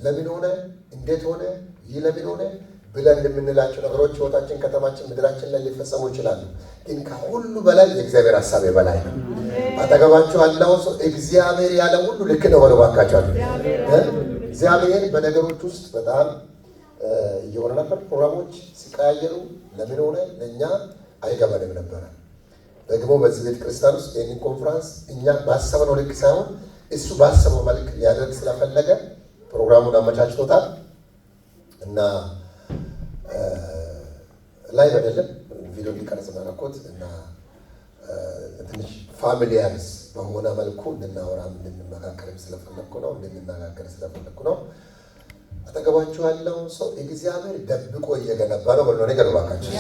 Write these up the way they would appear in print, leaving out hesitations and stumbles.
ለምን ሆነ እንዴት ሆነ ይህ ለምን ሆነ ብለን የምንላቸው ነገሮች ህይወታችን ከተማችን ምድራችን ላይ ሊፈጸሙ ይችላሉ ግን ከሁሉ በላይ የእግዚአብሔር ሐሳብ በላይ ነው አጠገባችሁ ያለው ሰው እግዚአብሔር ያለው ሁሉ ልክ ነው ወለባካቸው እግዚአብሔር በነገሮች ውስጥ በጣም የሆነ ነበር ፕሮግራሞች ሲቀያየሩ ለምን ሆነ ለኛ አይገባንም ነበር ደግሞ በዚህ ቤተ ክርስቲያን ውስጥ የኔ ኮንፈረንስ እኛ ባሰበነው ልክ ሳይሆን እሱ ባሰበው መልክ ሊያደርግ ስለፈለገ ፕሮግራሙን አመቻችቶታል እና ላይ በደለም ቪዲዮ ሊቀርጽ ማለኮት እና ትንሽ ፋሚሊያርስ በሆነ መልኩ እንድናወራም እንድንመካከርም ስለፈለኩ ነው እንድንነጋገር ስለፈለኩ ነው አጠገባችሁ ያለው ሰው እግዚአብሔር ደብቆ እየገነባ ነው ብሎ ነገር ባካችሁ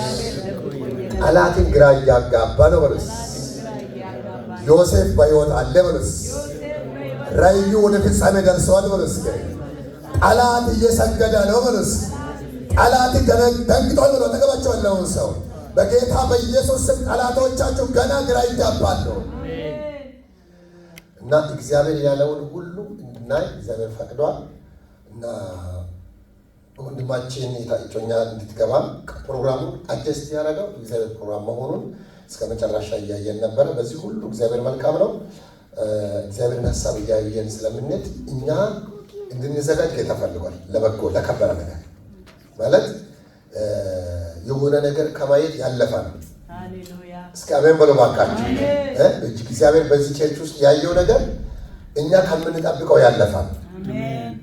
አላትን ግራ ያጋባ ነው ብሎስ ዮሴፍ በሕይወት አለ ብሎስ ራእዩ ወደ ፍጻሜ ደርሷል ብሎስ አላት እየሰገደ ነው ብሎስ አላት ደንግጧል ብሎ አጠገባችሁ ያለው ሰው በጌታ በኢየሱስ ስም ጠላቶቻችሁ ገና ግራ ይጋባሉ እና እግዚአብሔር ያለውን ሁሉ እንድናይ እግዚአብሔር ፈቅዷል እና ወንድማችን የታጨኛ እንድትገባ ፕሮግራሙ አጀስት ያደረገው እግዚአብሔር ፕሮግራም መሆኑን እስከ መጨረሻ እያየን ነበር በዚህ ሁሉ እግዚአብሔር መልካም ነው እግዚአብሔርን ሐሳብ እያየን ስለምንት እኛ እንድንዘጋጅ ተፈልጓል ለበጎ ለከበረ ነገር ማለት የሆነ ነገር ከማየት ያለፈ ነው ሃሌሉያ እስከ አሜን በሉ ባካችሁ እግዚአብሔር በዚህ ቸርች ውስጥ ያየው ነገር እኛ ከምንጠብቀው ያለፈ ነው አሜን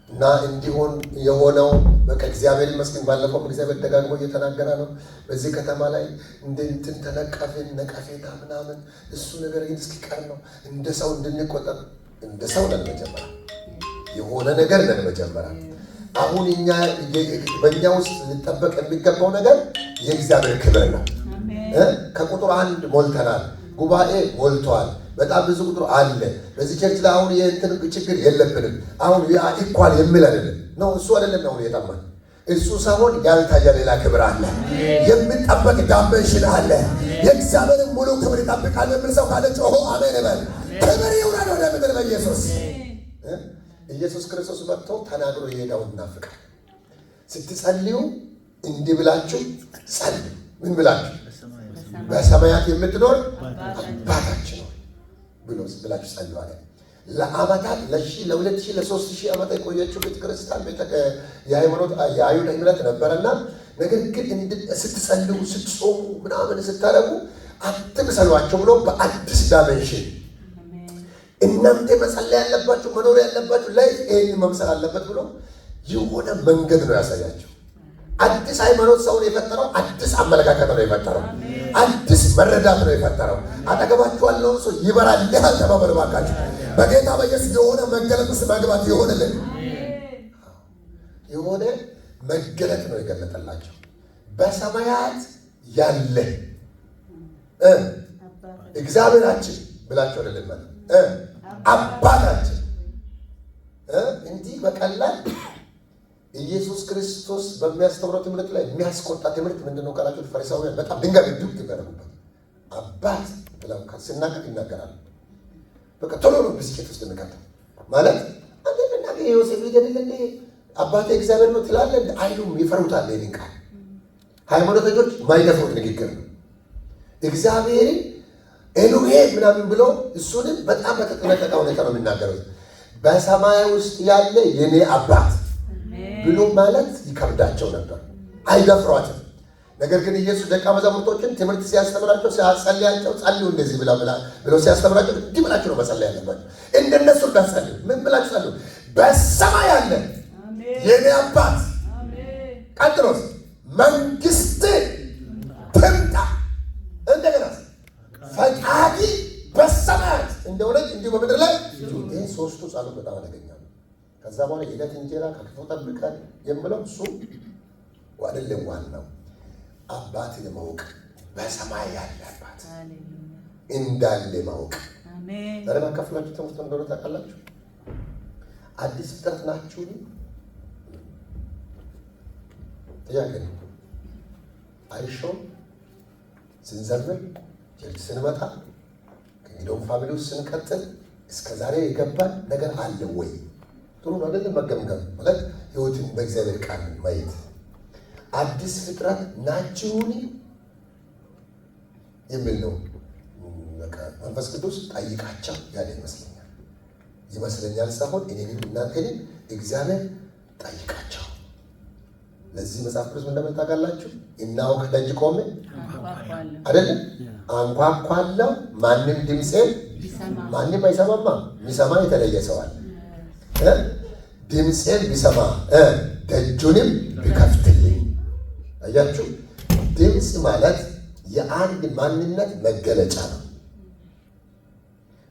እና እንዲሆን የሆነው በቃ እግዚአብሔር ይመስገን ባለፈው እግዚአብሔር ደጋግሞ እየተናገረ ነው በዚህ ከተማ ላይ እንትን ተነቀፈን ነቀፌታ ምናምን እሱ ነገር እስኪቀር ነው እንደ ሰው እንድንቆጠር እንደ ሰው ነን መጀመሪያ የሆነ ነገር ነን መጀመሪያ አሁን እኛ በእኛ ውስጥ ሊጠበቅ የሚገባው ነገር የእግዚአብሔር ክብር ነው ከቁጥር 1 ሞልተናል ጉባኤ ሞልቷል በጣም ብዙ ቁጥር አለ በዚህ ቸርች ላይ አሁን የእንትን ችግር የለብንም አሁን ያ ኢኳል የሚል አይደለም ነው እሱ አይደለም ነው የታማን እሱ ሳይሆን ያልታየ ሌላ ክብር አለ የሚጠበቅ ዳይሜንሽን አለ የእግዚአብሔር ሙሉ ክብር ይጠብቃል የሚል ሰው ካለ ጮሆ አሜን በል ክብር ይውረድ ወደ ምድር በኢየሱስ ኢየሱስ ክርስቶስ መጥቶ ተናግሮ የሄደውና ፍቅር ስትጸልዩ እንዲህ ብላችሁ ጸልዩ ምን ብላችሁ በሰማያት የምትኖር አባታችን ነው ብሎ ብላችሁ ጸልዩ አለ ለአመታት ለ2000 ለ3000 ዓመት የቆየችው ቤተ ክርስቲያን የሃይማኖት የአይሁድ እምነት ነበርና ነገር ግን ስትጸልዩ ስትጾሙ ምናምን ስታረጉ አትምሰሏቸው ብሎ በአዲስ ዳይሜንሽን እናንተ መጸለይ ያለባችሁ መኖር ያለባችሁ ላይ ይሄን መምሰል አለበት ብሎ የሆነ መንገድ ነው ያሳያቸው አዲስ ሃይማኖት ሰውን የፈጠረው አዲስ አመለካከት ነው የፈጠረው አዲስ መረዳት ነው የፈጠረው አጠገባችሁ ያለው ሰው ይበራልሃል ተባበሉ ባካችሁ በጌታ በኢየሱስ የሆነ መገለጥ ውስጥ መግባት ይሆንልን የሆነ መገለጥ ነው የገለጠላቸው በሰማያት ያለ እግዚአብሔራችን ብላችሁ አይደለም አባታችን እንዲህ በቀላል ኢየሱስ ክርስቶስ በሚያስተምረው ትምህርት ላይ የሚያስቆጣ ትምህርት ምንድነው ካላችሁ ፈሪሳውያን በጣም ድንጋይ ድብቅ ይገረሙበት አባት ብለው ሲናገር ይናገራሉ በቃ ቶሎ ነው ብስጭት ውስጥ የሚከተው ማለት አንደና ዮሴፍ ይደልል እንደ አባቴ እግዚአብሔር ነው ትላለህ እንደ አይሉም ይፈሩታል ይሄን ቃል ሃይማኖተኞች ማይደፍሩት ንግግር ነው እግዚአብሔር ኤሎሄ ምናምን ብሎ እሱንም በጣም በተጠነቀቀ ሁኔታ ነው የሚናገረው በሰማይ ውስጥ ያለ የኔ አባት ብሎ ማለት ይከብዳቸው ነበር አይደፍሯትም ነገር ግን ኢየሱስ ደቀ መዛሙርቶችን ትምህርት ሲያስተምራቸው ሲያጸልያቸው ጸልዩ እንደዚህ ብሎ ሲያስተምራቸው እንዲህ ብላችሁ ነው መጸለይ ያለባችሁ እንደነሱ እንዳትጸልዩ ምን ብላችሁ ጸልዩ በሰማይ ያለ የኔ አባት አሜን ቀጥሎስ መንግስት ትምጣ እንደገና ፈቃዲ በሰማያት እንደሆነች እንዲሁ በምድር ላይ ይሄ ሶስቱ ጸሎት በጣም አደገኛ ነው ከዛ በኋላ የዕለት እንጀራ ከክፉ ጠብቀን የምለው እሱ አይደለም ዋናው አባትን ማወቅ በሰማይ ያለ አባት እንዳለ ማወቅ አሜን ለምን ከፍላችሁ ትምህርት እንደሆነ ታውቃላችሁ አዲስ ፍጥረት ናችሁ ጥያቄ አይሾም ስንዘምር ቸርች ስንመጣ ከእንግዲሁም ፋሚሊ ውስጥ ስንቀጥል እስከ ዛሬ የገባን ነገር አለ ወይ ጥሩ ነው አይደለም? መገምገም ማለት ህይወትን በእግዚአብሔር ቃል ማየት። አዲስ ፍጥረት ናችሁን የሚል ነው። መንፈስ ቅዱስ ጠይቃቸው ያለ ይመስለኛል ሳይሆን እኔንም እናንተንም እግዚአብሔር ጠይቃቸው። ለዚህ መጽሐፍ ቅዱስ ምን እንደምታውቃላችሁ? እነሆ ከደጅ ቆሜ አይደለም አንኳኳለሁ፣ ማንም ድምፄን ማንም አይሰማማ። የሚሰማ የተለየ ሰው አለ። ድምፄን ቢሰማ ደጁንም ቢከፍትልኝ። አያችሁ፣ ድምፅ ማለት የአንድ ማንነት መገለጫ ነው።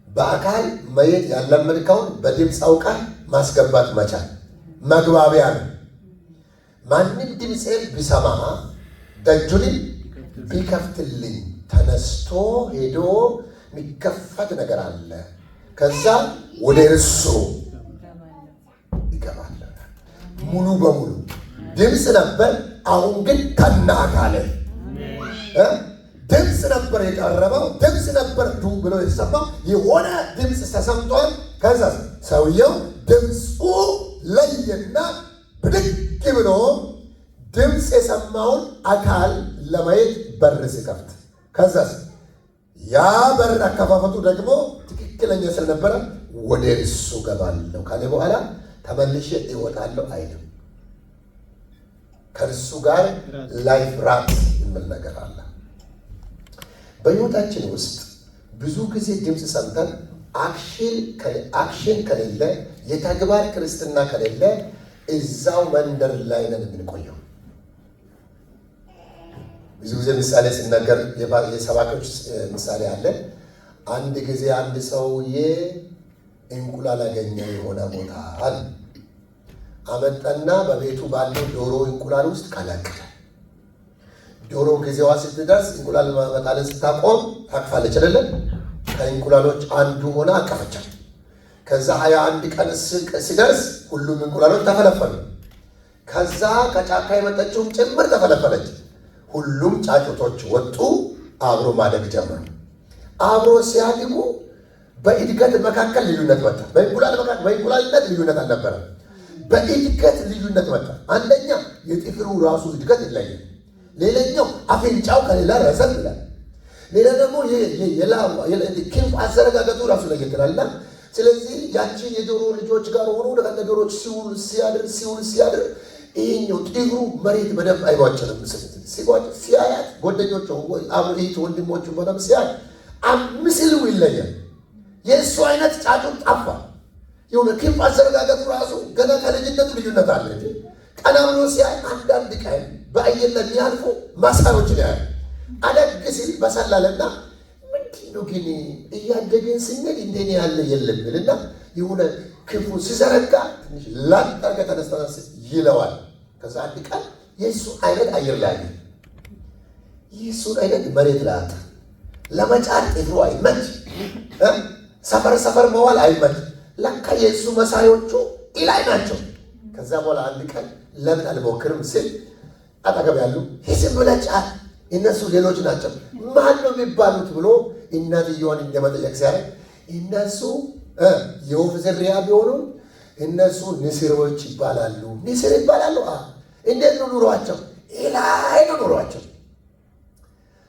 በአካል ማየት ያለመድከውን በድምፅ አውቀህ ማስገባት መቻል መግባቢያ ነው። ማንም ድምፄን ቢሰማ ደጁንም ቢከፍትልኝ። ተነስቶ ሄዶ የሚከፈት ነገር አለ። ከዛ ወደ እርሱ ይገባል። ሙሉ በሙሉ ድምፅ ነበር፣ አሁን ግን ከነ አካለ ድምፅ ነበር የቀረበው። ድምፅ ነበር ዱ ብሎ የተሰማው የሆነ ድምፅ ተሰምቷል። ከዛ ሰውየው ድምፁ ለየና ብድግ ብሎ ድምፅ የሰማውን አካል ለማየት በር ሲከፍት፣ ከዛ ያ በር አከፋፈቱ ደግሞ ትክክለኛ ስለነበረ ወደ እሱ ገባለሁ ካለ በኋላ ተመልሼ እወጣለሁ አይልም። ከእርሱ ጋር ላይፍ ራት የሚል ነገር አለ። በሕይወታችን ውስጥ ብዙ ጊዜ ድምፅ ሰምተን አክሽን ከሌለ፣ የተግባር ክርስትና ከሌለ እዛው መንደር ላይ ነን የምንቆየው። ብዙ ጊዜ ምሳሌ ሲነገር የሰባኪዎች ምሳሌ አለ። አንድ ጊዜ አንድ ሰውዬ እንቁላል አገኘ የሆነ ቦታ አለ። አመጣና በቤቱ ባለው ዶሮ እንቁላል ውስጥ ቀላቀለ። ዶሮ ጊዜዋ ስትደርስ እንቁላል መጣልን ስታቆም ታቅፋለች አይደለም? ከእንቁላሎች አንዱ ሆነ አቀፈቻት። ከዛ 21 ቀን ሲደርስ ሁሉም እንቁላሎች ተፈለፈሉ። ከዛ ከጫካ የመጣችውም ጭምር ተፈለፈለች። ሁሉም ጫጩቶች ወጡ፣ አብሮ ማደግ ጀመሩ። አብሮ ሲያድጉ በእድገት መካከል ልዩነት መጣ። በእንቁላልነት ልዩነት አልነበረም። በእድገት ልዩነት መጣ። አንደኛ የጥፍሩ ራሱ እድገት ይለያል። ሌላኛው አፍንጫው ከሌላ ረዘም ይላል። ሌላ ደግሞ ክንፍ አዘረጋገጡ ራሱ ለየት ይላልና ስለዚህ ያቺ የዶሮ ልጆች ጋር ሆኖ ነገሮች ሲውል ሲያድር ይሄኛው ጥፍሩ መሬት በደንብ አይቧጭርም። ሲያያት ጓደኞቹ አብሬት ወንድሞቹ በደንብ ሲያይ ምስሉ ይለያል። የእሱ አይነት ጫጩት ጠፋ። የሆነ ክንፍ አዘረጋገጡ ራሱ ገና ከልጅነቱ ልዩነት አለ እንጂ ቀና ብሎ ሲያይ አንዳንድ ቀን በአየር ላይ የሚያልፉ ማሳሮችን ያያል። አደግ ሲል በሰላለና ምንድን ነው ግን እያደገን ስንል እንደኔ ያለ የለም ብልና የሆነ ክንፉ ሲዘረጋ ትንሽ ላጠርገ ተነስተናስ ይለዋል። ከዛ አንድ ቀን የእሱ አይነት አየር ላይ አለ። የእሱን አይነት መሬት ላይ አጣ። ለመጫር ጥፍሩ አይመች፣ ሰፈር መዋል አይመች። ለካ የእሱ መሳዮቹ ኢላይ ናቸው። ከዛ በኋላ አንድ ቀን ለምን አልሞክርም ሲል አጠገብ ያሉ ዝም ብለህ ጫር፣ እነሱ ሌሎች ናቸው፣ ማን ነው የሚባሉት ብሎ እናትየዋን እንደመጠየቅ ሲያደርግ እነሱ የወፍ ዝርያ ቢሆኑ እነሱ ንስሮች ይባላሉ። ንስር ይባላሉ። እንዴት ነው ኑሯቸው? ኢላይ ነው ኑሯቸው።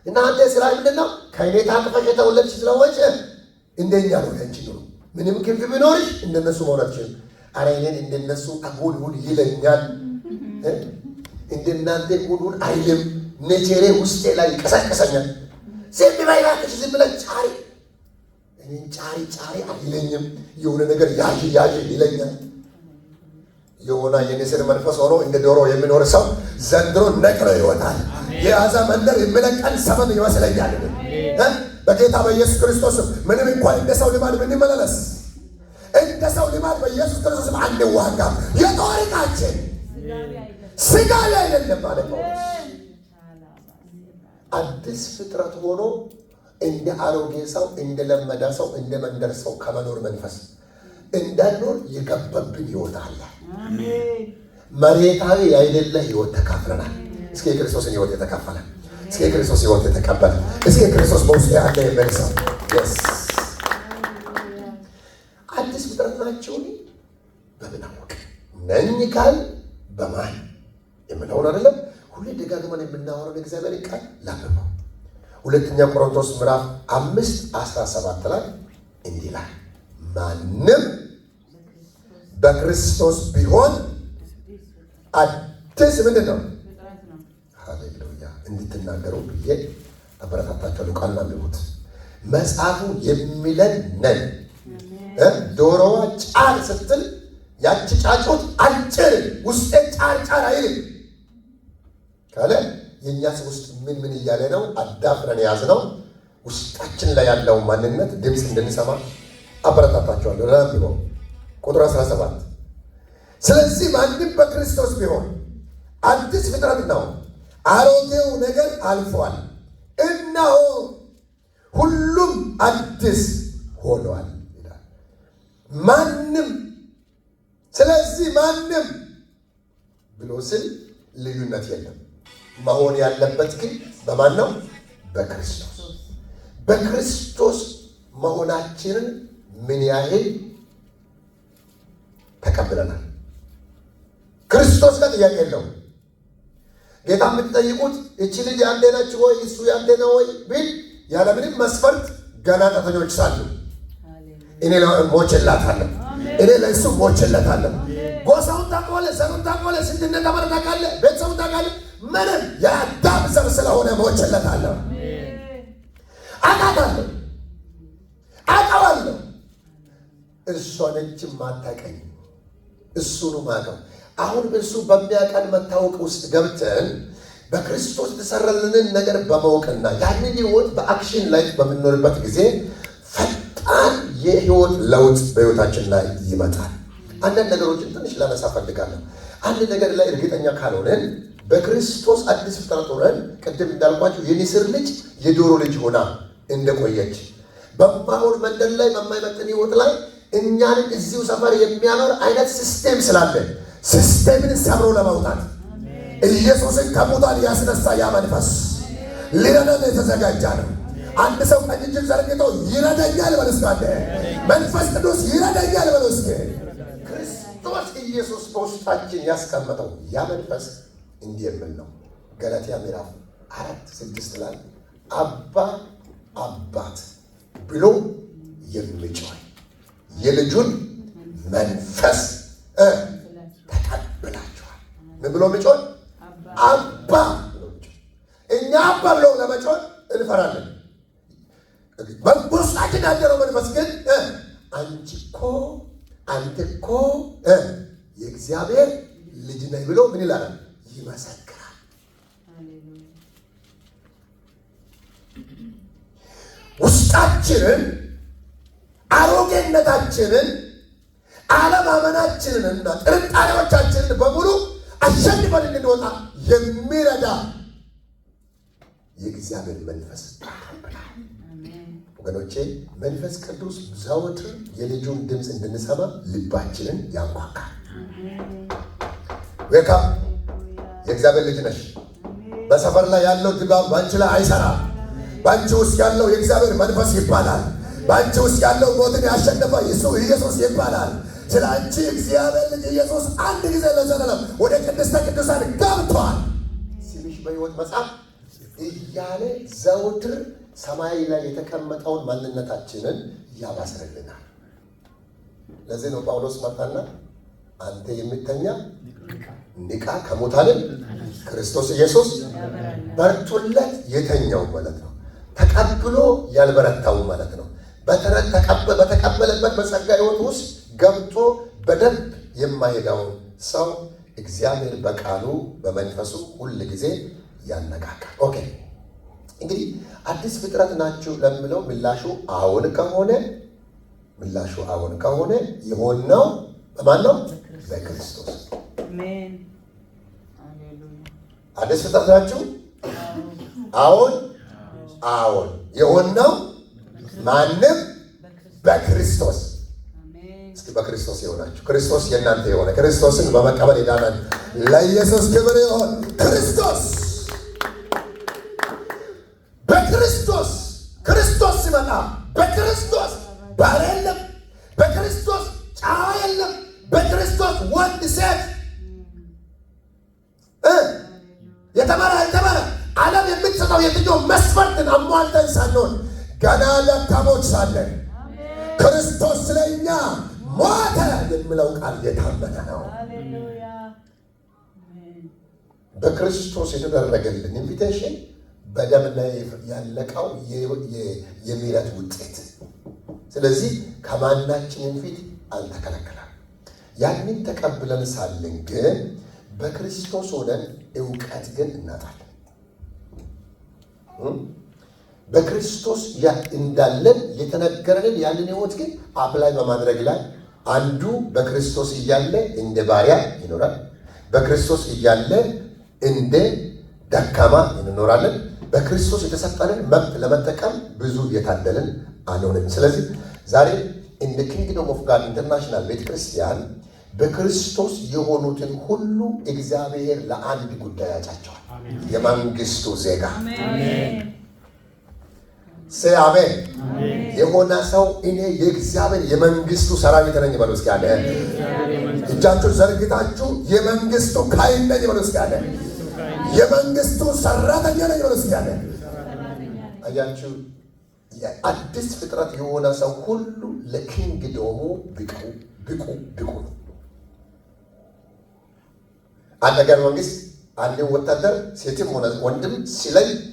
እናንተ ስራ ምንድን ነው? ከእኔ ታቅፈሽ የተወለድሽ ስለሆንሽ እንደኛ ነው ያንቺ ኑሮ። ምንም ክንፍ ቢኖርሽ እንደነሱ መሆን አትችልም። አረ እኔን እንደነሱ ሁን ይለኛል፣ እንደናንተ ሁን አይልም። ኔቸሬ ውስጤ ላይ ይቀሰቀሰኛል። ዝም በይ እባክሽ፣ ዝም ብለሽ ጫሪ። እኔን ጫሪ አይለኝም። የሆነ ነገር ያዥ ይለኛል። የሆነ የንስር መንፈስ ሆኖ እንደ ዶሮ የሚኖር ሰው ዘንድሮ ነቅሎ ይወጣል። የያዘ መንደር የሚለቀን ሰበብ ይመስለኛል። በጌታ በኢየሱስ ክርስቶስ ምንም እንኳን እንደ ሰው ልማድ ብንመላለስ እንደ ሰው ልማድ በኢየሱስ ክርስቶስ አንዋጋም። የጦርናችን ስጋዊ አይደለም ማለት ነው። አዲስ ፍጥረት ሆኖ እንደ አሮጌ ሰው፣ እንደ ለመዳ ሰው፣ እንደ መንደር ሰው ከመኖር መንፈስ እንዳንኖር የገባብን ሕይወት አለ። መሬታዊ አይደለ ሕይወት ተካፍለናል። እስኪ የክርስቶስን ሕይወት የተካፈለ፣ እስኪ የክርስቶስ ሕይወት የተቀበለ፣ እስኪ የክርስቶስ በውስጡ ያለ የመልሰው አዲስ ፍጥረት ናቸው። በምን ነኝ ካል በማን የምንሆን አይደለም። ሁሌ ደጋግመን የምናወራው እግዚአብሔር ቃል ላንብበው። ሁለተኛ ቆሮንቶስ ምዕራፍ 5:17 ላይ እንዲህ ይላል፣ ማንም በክርስቶስ ቢሆን አዲስ ምንድን ነው? ሃሌሉያ እንድትናገሩ ብዬ አበረታታችኋለሁ። ቃልና አንብቡት። መጽሐፉ የሚለን ነን። ዶሮዋ ጫር ስትል ያቺ ጫጩት አጭር ውስጤ ጫር ጫር አይልም ካለ የእኛስ ውስጥ ምን ምን እያለ ነው? አዳፍረን የያዝነው ውስጣችን ላይ ያለው ማንነት ድምፅ እንድንሰማ አበረታታችኋለሁ። ለአንብበው ቁጥር 17 ስለዚህ ማንም በክርስቶስ ቢሆን አዲስ ፍጥረት ነው፣ አሮጌው ነገር አልፏል፣ እነሆ ሁሉም አዲስ ሆኗል ይላል። ማንም ስለዚህ ማንም ብሎ ስል ልዩነት የለም። መሆን ያለበት ግን በማን ነው? በክርስቶስ። በክርስቶስ መሆናችንን ምን ያህል ተቀብለናል? ክርስቶስ ጋር ጥያቄ የለውም። ጌታ የምትጠይቁት እቺ ልጅ ያንተ ነች ወይ እሱ ያንተ ነው ወይ ቢል ያለምንም መስፈርት ገና ጣተኞች ሳሉ እኔ ሞቼላታለሁ፣ እኔ ለእሱ ሞቼለታለሁ። ጎሳውን ታውቀዋለህ፣ ዘሩን ታውቀዋለህ፣ ስንት እንደተመረጠ ታውቃለህ፣ ቤተሰቡን ታውቃለህ። ምንም የአዳም ዘር ስለሆነ ሞቼለታለሁ። አውቃታለሁ፣ አውቀዋለሁ። እሷ ነች ማታውቀኝ፣ እሱ ነው የማውቀው። አሁን እሱ በሚያውቀን መታወቅ ውስጥ ገብተን በክርስቶስ የተሰራልንን ነገር በማወቅና ያንን ህይወት በአክሽን ላይ በምንኖርበት ጊዜ ፈጣን የህይወት ለውጥ በህይወታችን ላይ ይመጣል። አንዳንድ ነገሮችን ትንሽ ላነሳ ፈልጋለሁ። አንድ ነገር ላይ እርግጠኛ ካልሆነን በክርስቶስ አዲስ ፍጥረት ሆነን ቅድም እንዳልኳችሁ የንስር ልጅ የዶሮ ልጅ ሆና እንደቆየች በማይሆን መንገድ ላይ በማይመጥን ህይወት ላይ እኛንን እዚሁ ሰፈር የሚያኖር አይነት ሲስቴም ስላለ ሲስቴምን ሰብሮ ለማውጣት ኢየሱስን ከሙታን ያስነሳ ያ መንፈስ ሊረዳን የተዘጋጀ ነው። አንድ ሰው ቀኝ እጁን ዘርግቶ ይረዳኛል በል እስኪ። መንፈስ ቅዱስ ይረዳኛል በል እስኪ። ክርስቶስ ኢየሱስ በውስጣችን ያስቀመጠው ያ መንፈስ እንዲህ የሚል ነው። ገላትያ ምዕራፍ 4:6 ላይ አባ አባት ብሎ የሚጮህ የልጁን መንፈስ ተቀብላችኋል። ምን ብሎ የሚጮህ? አባ ብሎ። እኛ አባ ብሎ ለመጮህ እንፈራለን። በውስጣችን ያደረው መንፈስ ግን አንቺ እኮ አንተ እኮ የእግዚአብሔር ልጅ ነህ ብሎ ምን ይላል? ይመሰክራል። ውስጣችንን አሮጌነታችንን አለማመናችንንና ጥርጣሬዎቻችንን በሙሉ አሸንፈን እንድንወጣ የሚረዳ የእግዚአብሔር መንፈስ ተቀብሏል። ወገኖቼ መንፈስ ቅዱስ ዘወትር የልጁን ድምፅ እንድንሰማ ልባችንን ያንኳካል። ዌካ የእግዚአብሔር ልጅ ነሽ። በሰፈር ላይ ያለው ድባብ ባንቺ ላይ አይሰራም። ባንቺ ውስጥ ያለው የእግዚአብሔር መንፈስ ይባላል። ባንቺ ውስጥ ያለው ሞትን ያሸነፈ እሱ ኢየሱስ ይባላል። ስለ አንቺ እግዚአብሔር ልጅ ኢየሱስ አንድ ጊዜ ለዘላለም ወደ ቅድስተ ቅዱሳን ገብቷል። ስምሽ በሕይወት መጽሐፍ እያለ ዘወትር ሰማይ ላይ የተቀመጠውን ማንነታችንን ያባስርልናል። ለዚህ ነው ጳውሎስ መጣና አንተ የምተኛ ንቃ፣ ከሙታንም ክርስቶስ ኢየሱስ በርቶለት የተኛው ማለት ነው። ተቀብሎ ያልበረታው ማለት ነው። በተቀበለበት በጸጋ ሕይወት ውስጥ ገብቶ በደንብ የማይሄዳውን ሰው እግዚአብሔር በቃሉ በመንፈሱ ሁል ጊዜ ያነቃቃል። ኦኬ እንግዲህ አዲስ ፍጥረት ናችሁ ለምለው ምላሹ አዎን ከሆነ የሆነው በማን ነው? በክርስቶስ። አሜን። አዲስ ፍጥረት ናችሁ? አዎን የሆነው ማንም በክርስቶስ። እስኪ በክርስቶስ የሆናችሁ ክርስቶስ የእናንተ የሆነ ክርስቶስን በመቀበል የዳናን ለኢየሱስ ክብር ይሁን። ክርስቶስ ሲመጣ በክርስቶስ ባሪያ የለም፣ በክርስቶስ ጨዋ የለም፣ በክርስቶስ ወንድ ሴት የተመራ ዓለም የምትሰጠው የትኛው መስፈርትን አሟልተን ሳንሆን ገና ደካሞች ሳለን ክርስቶስ ስለኛ ሞተ የሚለው ቃል የታመነ ነው። በክርስቶስ የተደረገልን ኢንቪቴሽን በደም ላይ ያለቀው የምህረት ውጤት። ስለዚህ ከማናችንም ፊት አልተከለከለም። ያንን ተቀብለን ሳለን ግን በክርስቶስ ሆነን ዕውቀት ግን እናጣለን። በክርስቶስ እንዳለን የተነገረንን ያንን ሕይወት ግን አፕላይ በማድረግ ላይ አንዱ በክርስቶስ እያለ እንደ ባሪያ ይኖራል። በክርስቶስ እያለ እንደ ደካማ እንኖራለን። በክርስቶስ የተሰጠንን መብት ለመጠቀም ብዙ የታደልን አንሆንም። ስለዚህ ዛሬ እንደ ኪንግደም ኦፍ ጋድ ኢንተርናሽናል ቤተክርስቲያን በክርስቶስ የሆኑትን ሁሉ እግዚአብሔር ለአንድ ጉዳይ ያጫቸዋል። የመንግስቱ ዜጋ አሜን። የሆነ ሰው እኔ የእግዚአብሔር የመንግስቱ ሰራዊት ነኝ በሉ እስኪ አለ። እጃችሁን ዘርግታችሁ የመንግስቱ ካህን ነኝ በሉ እስኪ አለ። የመንግስቱ ሰራተኛ ነኝ በሉ እስኪ አለ። አያችሁ፣ የአዲስ ፍጥረት የሆነ ሰው ሁሉ ለኪንግዶሙ ብቁ ነው። አንድ ሀገር መንግስት አንድን ወታደር ሴትም ሆነ ወንድም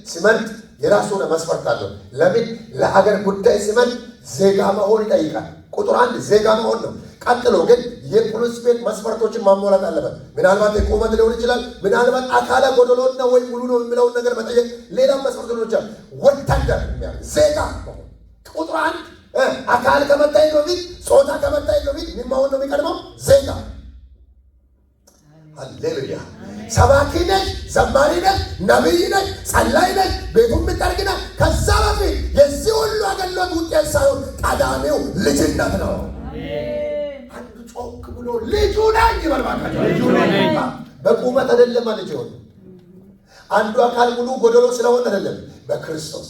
ሲመርጥ የራሱ ሆነ መስፈርት አለው። ለምን? ለሀገር ጉዳይ ሲመርጥ ዜጋ መሆን ይጠይቃል። ቁጥር 1 ዜጋ መሆን ነው። ቀጥሎ ግን የፖሊስ ቤት መስፈርቶችን ማሟላት አለበት። ምናልባት የቁመት ሊሆን ይችላል። ምናልባት አካለ ጎደሎ ነው ወይ ሙሉ ነው የሚለውን ነገር መጠየቅ፣ ሌላም መስፈርት ሊሆን ይችላል። ወታደር ዜጋ መሆን ቁጥር 1 አካል ከመታየት በፊት ጾታ ከመታየት በፊት ምን መሆን ነው የሚቀድመው? ዜጋ። ሃሌሉያ። ሰባኪ ነች፣ ዘማሪ ነች፣ ነቢይ ነች፣ ጸላይ ነች፣ ቤቱን የምትጠርግ ነች። ከዛ በፊት የዚህ ሁሉ አገልግሎት ውጤት ሳይሆን ቀዳሚው ልጅነት ነው። አንዱ ጮክ ብሎ ልጁ ነኝ ይበልባካቸው። በቁመት አይደለም ልጅ ሆነ። አንዱ አካል ሙሉ ጎደሎ ስለሆነ አይደለም፣ በክርስቶስ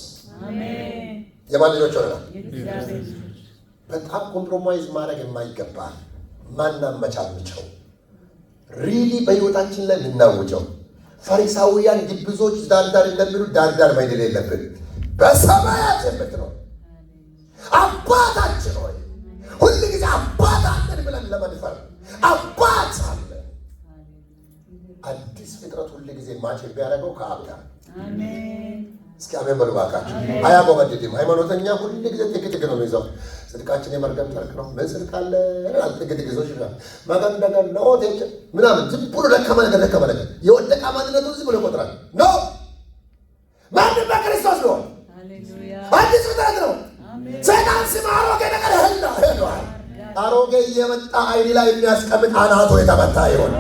የማን ልጆች ሆነናል። በጣም ኮምፕሮማይዝ ማድረግ የማይገባ ማናመቻምቸው ሪሊ በሕይወታችን ላይ የምናውጀው ፈሪሳውያን ግብዞች ዳርዳር እንደሚሉ ዳርዳር ማይደል የለብን። በሰማያት የምትኖር አባታችን ሆይ ሁል ጊዜ አባታችን ብለን ለመድፈር አባት አለ። አዲስ ፍጥረት ሁል ጊዜ ማች የሚያደርገው ከአብ ጋር። እስኪ አሜን በሉ እባካችሁ። አያጎበድድም። ሃይማኖተኛ ሁል ጊዜ ጥቅጥቅ ነው የሚይዘው። ጽድቃችን የመርገም ጨርቅ ነው። ምን ጽድቅ አለ? ጥቅጥቅዞች ይላል መገንደገን ነው ምናምን ዝም ብሎ ደከመ ነገር የወደቀ ማንነቱን ዝም ብሎ ይቆጥራል። ኖ ማንም በክርስቶስ ነው። አዲስ ፍጥረት ነው። ሰይጣን ስም አሮጌ ነገር ሄዷል። አሮጌ እየመጣ አይኒ ላይ የሚያስቀምጥ አናቶ የተመታ ይሆን።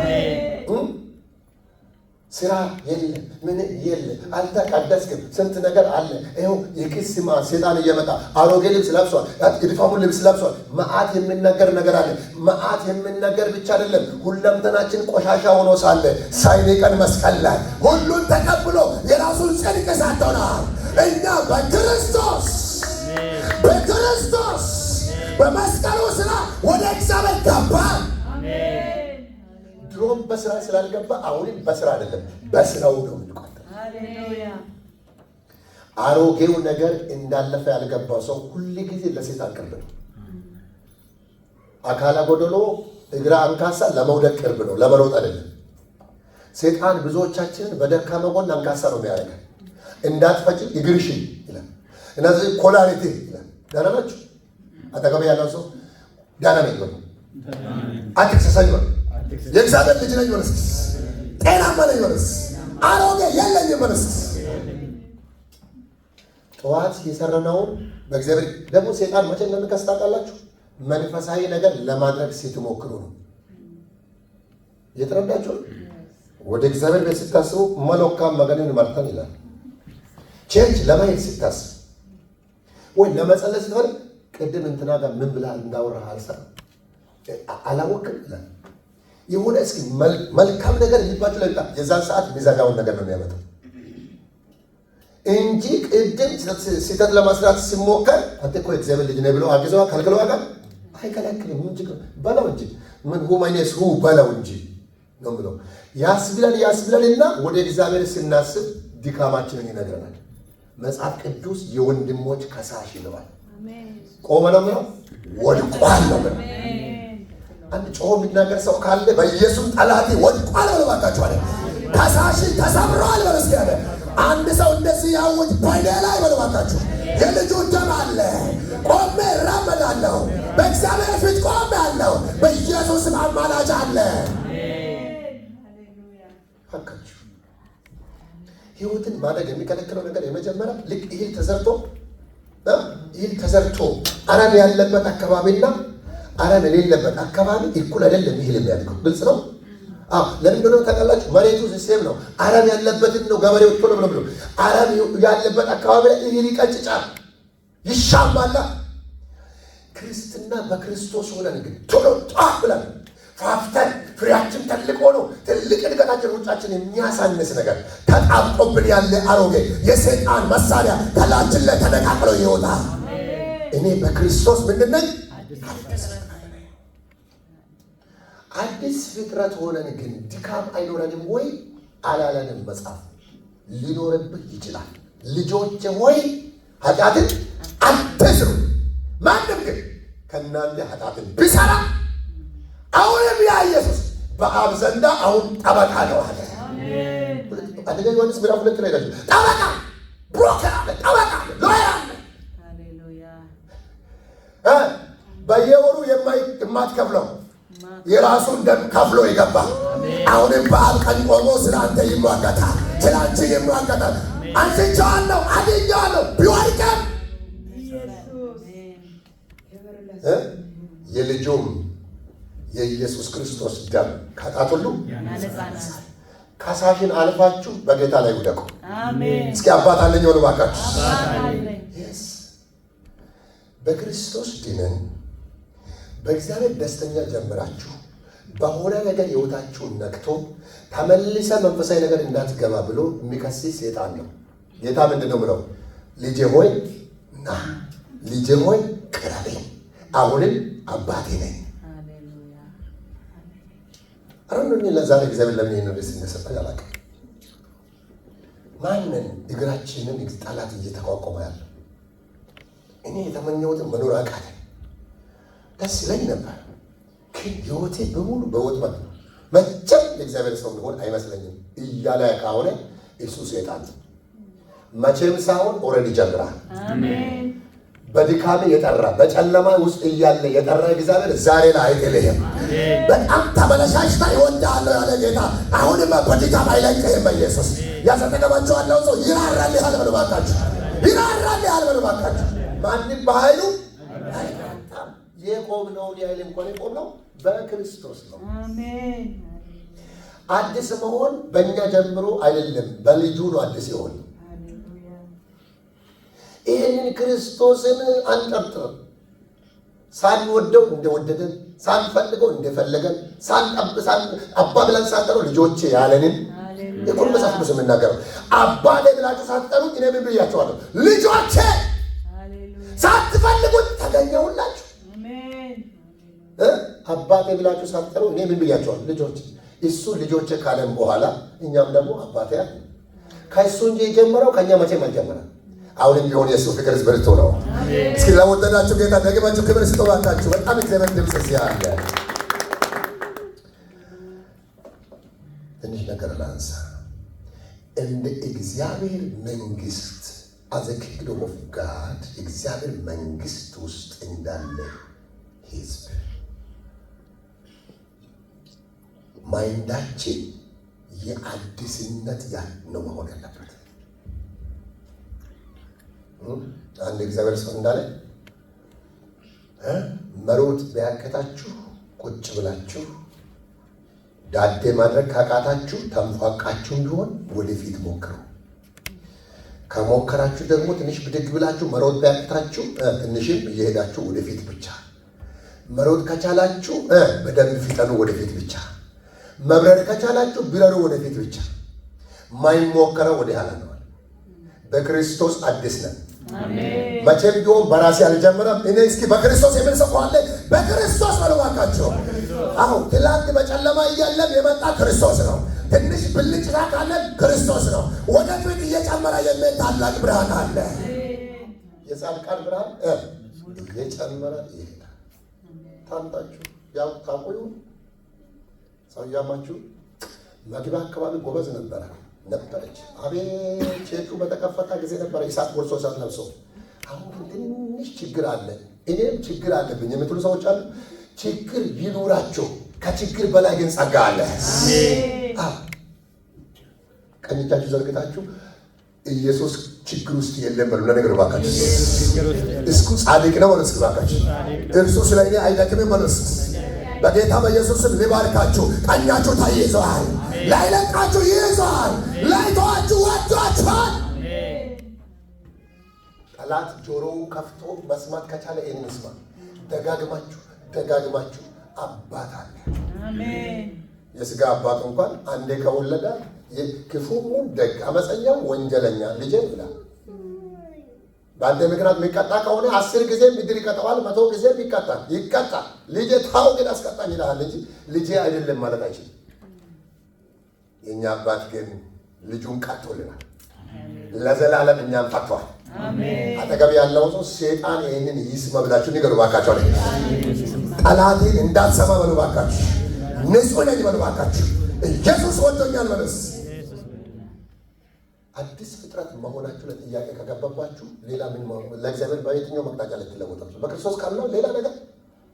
ስራ የለ ምን የለ አልተቀደስክም። ስንት ነገር አለ። ይኸው የክስማ ሰይጣን እየመጣ አሮጌ ልብስ ለብሷል። የድፋሙን ልብስ ለብሷል። መዓት የምንነገር ነገር አለ። መዓት የምንነገር ብቻ አይደለም። ሁለንተናችን ቆሻሻ ሆኖ ሳለ ሳይንቀን መስቀል ላይ ሁሉን ተቀብሎ የራሱን ጽድቅ ሰጥቶናል። እኛ በክርስቶስ በመስቀሉ ስራ ወደ እግዚአብሔር ገባን። ድሮም በስራ ስላልገባ አሁንም በስራ አይደለም በስራው ነው የሚቆጠር። አሮጌው ነገር እንዳለፈ ያልገባው ሰው ሁሉ ጊዜ ለሰይጣን ቅርብ ነው። አካለ ጎደሎ እግረ አንካሳ ለመውደቅ ቅርብ ነው፣ ለመሮጥ አይደለም። ሰይጣን ብዙዎቻችንን በደካማ ጎን አንካሳ ነው የሚያደርገው። እንዳትፈጭ እግርሽ ይላል። እነዚህ ኮላሪቲ ይላል። ደህና ናችሁ? አጠገብ ያለው ሰው ደህና ነኝ ነው። አትክሰሰኝ ነው። የእግዚአብሔር ልጅ ነኝ ወለስ ጤናማ ነኝ ወለስ አሮጌ የለኝም ወለስ ጠዋት የሰራነውን በእግዚአብሔር ደግሞ ሰይጣን መቼ እንደሚከስ ታውቃላችሁ? መንፈሳዊ ነገር ለማድረግ ስትሞክሩ ነው። የተረዳችሁ? ወደ እግዚአብሔር ቤት ስታስቡ መሎካም መገንን መርተን ይላል። ቸርች ለማየት ስታስብ ወይ ለመጸለይ ስትፈልግ ቅድም እንትና ጋር ምን ብለሃል እንዳወራህ አላወቅም ይላል። የሆነ እስኪ መልካም ነገር ሊባችሁ ላይ የዛን ሰዓት የሚዘጋውን ነገር ነው የሚያመጣው እንጂ ቅድም ስህተት ለመስራት ሲሞከር አንተ እኮ እግዚአብሔር ልጅ ነህ ብሎ አግዘዋ ከልክለዋ ጋር አይከለክልም። ምን ችግር በለው እንጂ ምን ሁማይነስ ሁ በለው እንጂ ነው ብሎ ያስብላልና ወደ እግዚአብሔር ስናስብ ድካማችንን ይነግረናል። መጽሐፍ ቅዱስ የወንድሞች ከሳሽ ይለዋል። ቆመ ነው ምለው ወድቋል ነው ምለው። አንድ ጮሆ የሚናገር ሰው ካለ በኢየሱስ ጠላቴ ወድቋል ነው ባካችሁ አለ። ከሳሽ ተሰብሯል በለስ ያለ አንድ ሰው እንደዚህ ያውጅ ባይኔ ላይ በለው ባካችሁ። የልጁ ደም አለ። ቆሜ እራመዳለሁ። በእግዚአብሔር ፊት ቆሜ አለሁ። በኢየሱስም አማላጅ አለ። ባካችሁ ሕይወትን ማደግ የሚከለክለው ነገር የመጀመሪያ ልክ እህል ተዘርቶ አረም ያለበት አካባቢና አረም የሌለበት አካባቢ እኩል አይደለም እህል የሚያድገው። ግልጽ ነው። ለምንድን ነው ታውቃላችሁ? መሬቱ ሲስቴም ነው። አረም ያለበትን ነው ገበሬው ቶሎ ብሎ አረም ያለበት አካባቢ ላይ እህል ይቀጭጫል፣ ይሻማላ። ክርስትና በክርስቶስ ሆነን ግን ቶሎ ብለን ፋፍተን ፍሬያችን ትልቅ ሆኖ ትልቅ እድገታችን ሩጫችን የሚያሳንስ ነገር ተጣብቆብን ያለ አሮጌ የሰይጣን መሳሪያ ከላችን ላይ ተነቃቅሎ ይወጣል። እኔ በክርስቶስ ምንድን ነኝ? አዲስ ፍጥረት ሆነን ግን ድካም አይኖረንም ወይ አላለንም? መጽሐፍ ሊኖርብህ ይችላል። ልጆች ሆይ ኃጢአትን አትስሩ፣ ማንም ግን ከእናንተ ኃጢአትን ቢሰራ አሁንም ያ ኢየሱስ በአብ ዘንዳ አሁን ጠበቃ ነው አለ። አንደኛ ዮሐንስ ምዕራፍ 2 ላይ ደግሞ ጠበቃ ብሮከር አለ፣ ጠበቃ አለ፣ ሎየር አለ። በየወሩ የማትከፍለው የራሱን ደም ከፍሎ ይገባ። አሁንም በአብ ቀኝ ቆሞ ስለ አንተ ይሟገታል፣ ስለ አንቺ ይሟገታል። አንስቼዋለሁ፣ አድኜዋለሁ ቢወድቅም የልጁም የኢየሱስ ክርስቶስ ደም ከኃጢአት ሁሉ ያነጻናል። ከሳሽን አልፋችሁ በጌታ ላይ ውደቁ። አሜን። እስኪ አባት አለኝ ወሉ ባካችሁ። በክርስቶስ ድነን በእግዚአብሔር ደስተኛ ጀምራችሁ በሆነ ነገር ሕይወታችሁን ነክቶ ተመልሰ መንፈሳዊ ነገር እንዳትገባ ብሎ የሚከስስ ሰይጣን ነው። ጌታ ምንድን ነው ብለው? ልጄ ሆይ ና፣ ልጄ ሆይ ቅረበኝ፣ አሁንም አባቴ ነኝ። አረን ለዛሬ እግዚአብሔር ለምን ይሄን ርዕስ እንደሰጠኝ አላውቅም። ማንን እግራችንን ጠላት እየተቋቋመ ያለ እኔ የተመኘሁትን መኖር አቃተኝ። ደስ ይለኝ ነበር፣ ግን ሕይወቴ በሙሉ በወጥመድ ነው። መቼም የእግዚአብሔር ሰው እንደሆነ አይመስለኝም እያለ ከሆነ እሱ ሰይጣን መቼም ሳይሆን ኦልሬዲ ጀምራል። አሜን። በድካሜ የጠራ በጨለማ ውስጥ እያለ የጠራ እግዚአብሔር ዛሬ ላይ አይጥልህም። በጣም ተበለሻሽታ ይወዳለሁ ያለ ጌታ አሁንም በድካም አይለቅህም። በኢየሱስ ያዘጠቀባቸው ያለው ሰው ይራራልሃል በሉ ባካችሁ፣ ይራራልሃል በሉ ባካችሁ። ማንም በኃይሉ አይታጣም። የቆምነውን ያህል እንኳን የቆምነው በክርስቶስ ነው። አሜን። አዲስ መሆን በእኛ ጀምሮ አይደለም፣ በልጁ ነው አዲስ ይሆን። ይህንን ክርስቶስን አንጠርጥርም። ሳንወደው እንደወደደን፣ ሳንፈልገው እንደፈለገን፣ አባ ብለን ሳንጠረው ልጆቼ ያለንን የቁም መጽሐፍ ቅዱስ የምናገረው አባቴ ብላችሁ ሳትጠሩት እኔ ምን ብያችኋለሁ? ልጆቼ። ሳትፈልጉት ተገኘሁላችሁ። አባቴ ብላችሁ ሳትጠሩ እኔ ምን ብያችኋለሁ? ልጆቼ። እሱ ልጆቼ ካለን በኋላ እኛም ደግሞ አባቴ ያለ ከእሱ እንጂ የጀመረው ከእኛ መቼም አልጀመረም። አሁንም ቢሆን የእሱ ፍቅር ብርቱ ነው። እስኪ ለወደዳችሁ ጌታ ደግማችሁ ክብር ስጠዋታችሁ። በጣም እግዚአብሔር ድምፅ ሲያለ ትንሽ ነገር ላንሳ። እንደ እግዚአብሔር መንግስት አዘ ኪንግደም ኦፍ ጋድ እግዚአብሔር መንግስት ውስጥ እንዳለ ህዝብ ማይንዳችን የአዲስነት ነው መሆን ያለበት። አንድ እግዚአብሔር ሰው እንዳለ መሮጥ ቢያቀታችሁ ቁጭ ብላችሁ ዳዴ ማድረግ ካቃታችሁ ተንፏቃችሁ ቢሆን ወደፊት ሞክሩ። ከሞከራችሁ ደግሞ ትንሽ ብድግ ብላችሁ መሮጥ ቢያቀታችሁ ትንሽም እየሄዳችሁ ወደፊት ብቻ። መሮጥ ከቻላችሁ በደንብ ፍጠኑ፣ ወደፊት ብቻ። መብረር ከቻላችሁ ቢረሩ፣ ወደፊት ብቻ። ማይሞከረው ወደ ኋላ ነው። በክርስቶስ አዲስ ነን። መቼም ቢሆን በራሴ አልጀምረም። እኔ እስኪ በክርስቶስ የምን ሰው አለ? በክርስቶስ አልዋቃቸው። አሁን ትላንት በጨለማ እያለም የመጣ ክርስቶስ ነው። ትንሽ ብልጭታ ካለ ክርስቶስ ነው። ወደፊት እየጨመረ የሚሄድ ታላቅ ብርሃን አለ። የጻድቃን ብርሃን እየጨመረ ይሄዳል። ታምጣችሁ ያው ታቆዩ ሰው ያማችሁ መግቢያ አካባቢ ጎበዝ ነበረች። አቤት ቼቹ በተከፈታ ጊዜ ነበረ ኢሳት ጎርሶ እሳት ለብሶ። አሁን ግን ትንሽ ችግር አለ፣ እኔም ችግር አለብኝ የምትሉ ሰዎች አሉ። ችግር ይኑራችሁ፣ ከችግር በላይ ግን ጸጋ አለ። ቀኝ እጃችሁ ዘርግታችሁ ኢየሱስ ችግር ውስጥ የለም በሉ። ለነገሩ ባካችሁ እስኩ ጻድቅ ነው ወለስ ባካችሁ እርሱ ስለ እኔ አይደክምም ወለስ። በጌታ በኢየሱስም ሊባርካችሁ። ቀኛችሁ ተይዟል፣ ላይለቃችሁ ይዟል፣ ላይተዋችሁ ወጥቷችኋል። ጠላት ጆሮው ከፍቶ መስማት ከቻለ ይህን ይስማ። ደጋግማችሁ አባት አለ። የሥጋ አባት እንኳን አንዴ ከወለደ ክፉም ደግ አመፀኛው ወንጀለኛ ልጄ ይላል። በአንተ ምክንያት የሚቀጣ ከሆነ 10 ጊዜ ምድር ይቀጣዋል፣ 100 ጊዜ ይቀጣል። ልጄ ታው ግን አስቀጣኝ ይልሃል እንጂ ልጄ አይደለም ማለት አይችልም። የእኛ አባት ግን ልጁን ቀጥቶልናል፣ ለዘላለም እኛም ፈቷል። አጠገብ ያለው ሰው ሴጣን ይህንን ይስማ ብላችሁ ንገሩ ባካችሁ። ጠላቴን እንዳትሰማ በሉ ባካችሁ። ንጹሕ ነኝ በሉ ባካችሁ። ኢየሱስ ወዶኛል በሉስ። አዲስ ፍጥረት መሆናችሁ ለጥያቄ ከገባባችሁ ሌላ ምን ለእግዚአብሔር በየትኛው መቅጣጫ ልትለወጡ? በክርስቶስ ካልነው ሌላ ነገር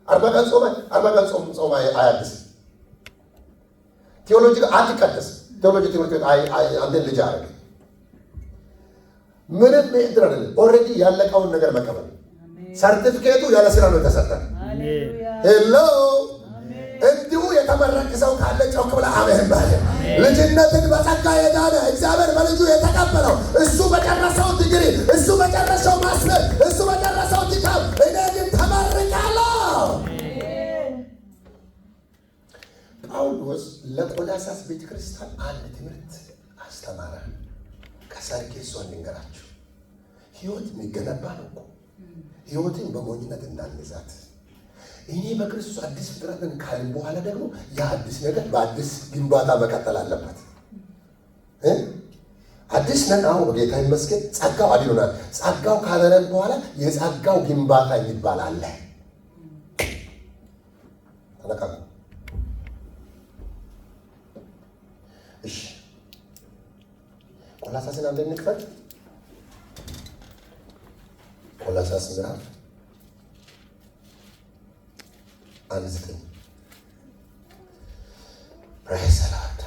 40 ቀን ጾም አያድስ። ቴዎሎጂ አትቀደስ። ቴዎሎጂ ትምህርት ቤት አንተን ልጅ አረገ ምንም እንትን አይደለም። ኦልሬዲ ያለቀውን ነገር መቀበል። ሰርቲፊኬቱ ያለ ስራ ነው የተሰጠን። ሄሎ እንዲሁ የተመረቀ ሰው ካለ ጮክ ብለህ አሜን በል። ልጅነትን በጸጋ የዳነ እግዚአብሔር በልጁ የተቀበለው እሱ በጨረሰው ዲግሪ፣ እሱ በጨረሰው ማስተር፣ እሱ በጨረሰው ድካም እኔ ግን ተመርቄአለሁ። ጳውሎስ ለቆላስይስ ቤተክርስቲያን አንድ ትምህርት አስተማረ። ከሰርጌሶ እንንገራችሁ። ህይወት የሚገነባ ነው እኮ። ህይወትን በሞኝነት እንዳንይዛት። እኔ በክርስቶስ አዲስ ፍጥረትን ካልን በኋላ ደግሞ የአዲስ ነገር በአዲስ ግንባታ መቀጠል አለበት። አዲስ ነን አሁን በጌታ ይመስገን። ጸጋው አድኖናል። ጸጋው ካለነን በኋላ የጸጋው ግንባታ የሚባል አለ። ተነካኩ። እሺ ቆላስይስን አንድ እንክፈት። ቆላስይስ ምዕራፍ 1:9 ፕሬዝ ዘ ሎርድ።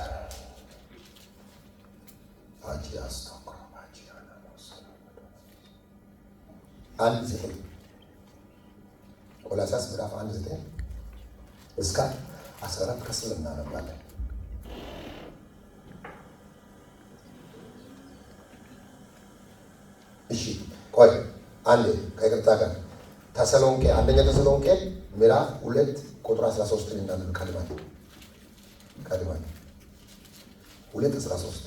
ቆላስይስ ምዕራፍ 1:9 እስከ 14 ከስር እናነባለን። እሺ ቆይ አንዴ ከይቅርታ ጋር ተሰሎንቄ አንደኛ ተሰሎንቄ ምዕራፍ 2 ቁጥር 13 እናነብ። ቀድማኝ 2:13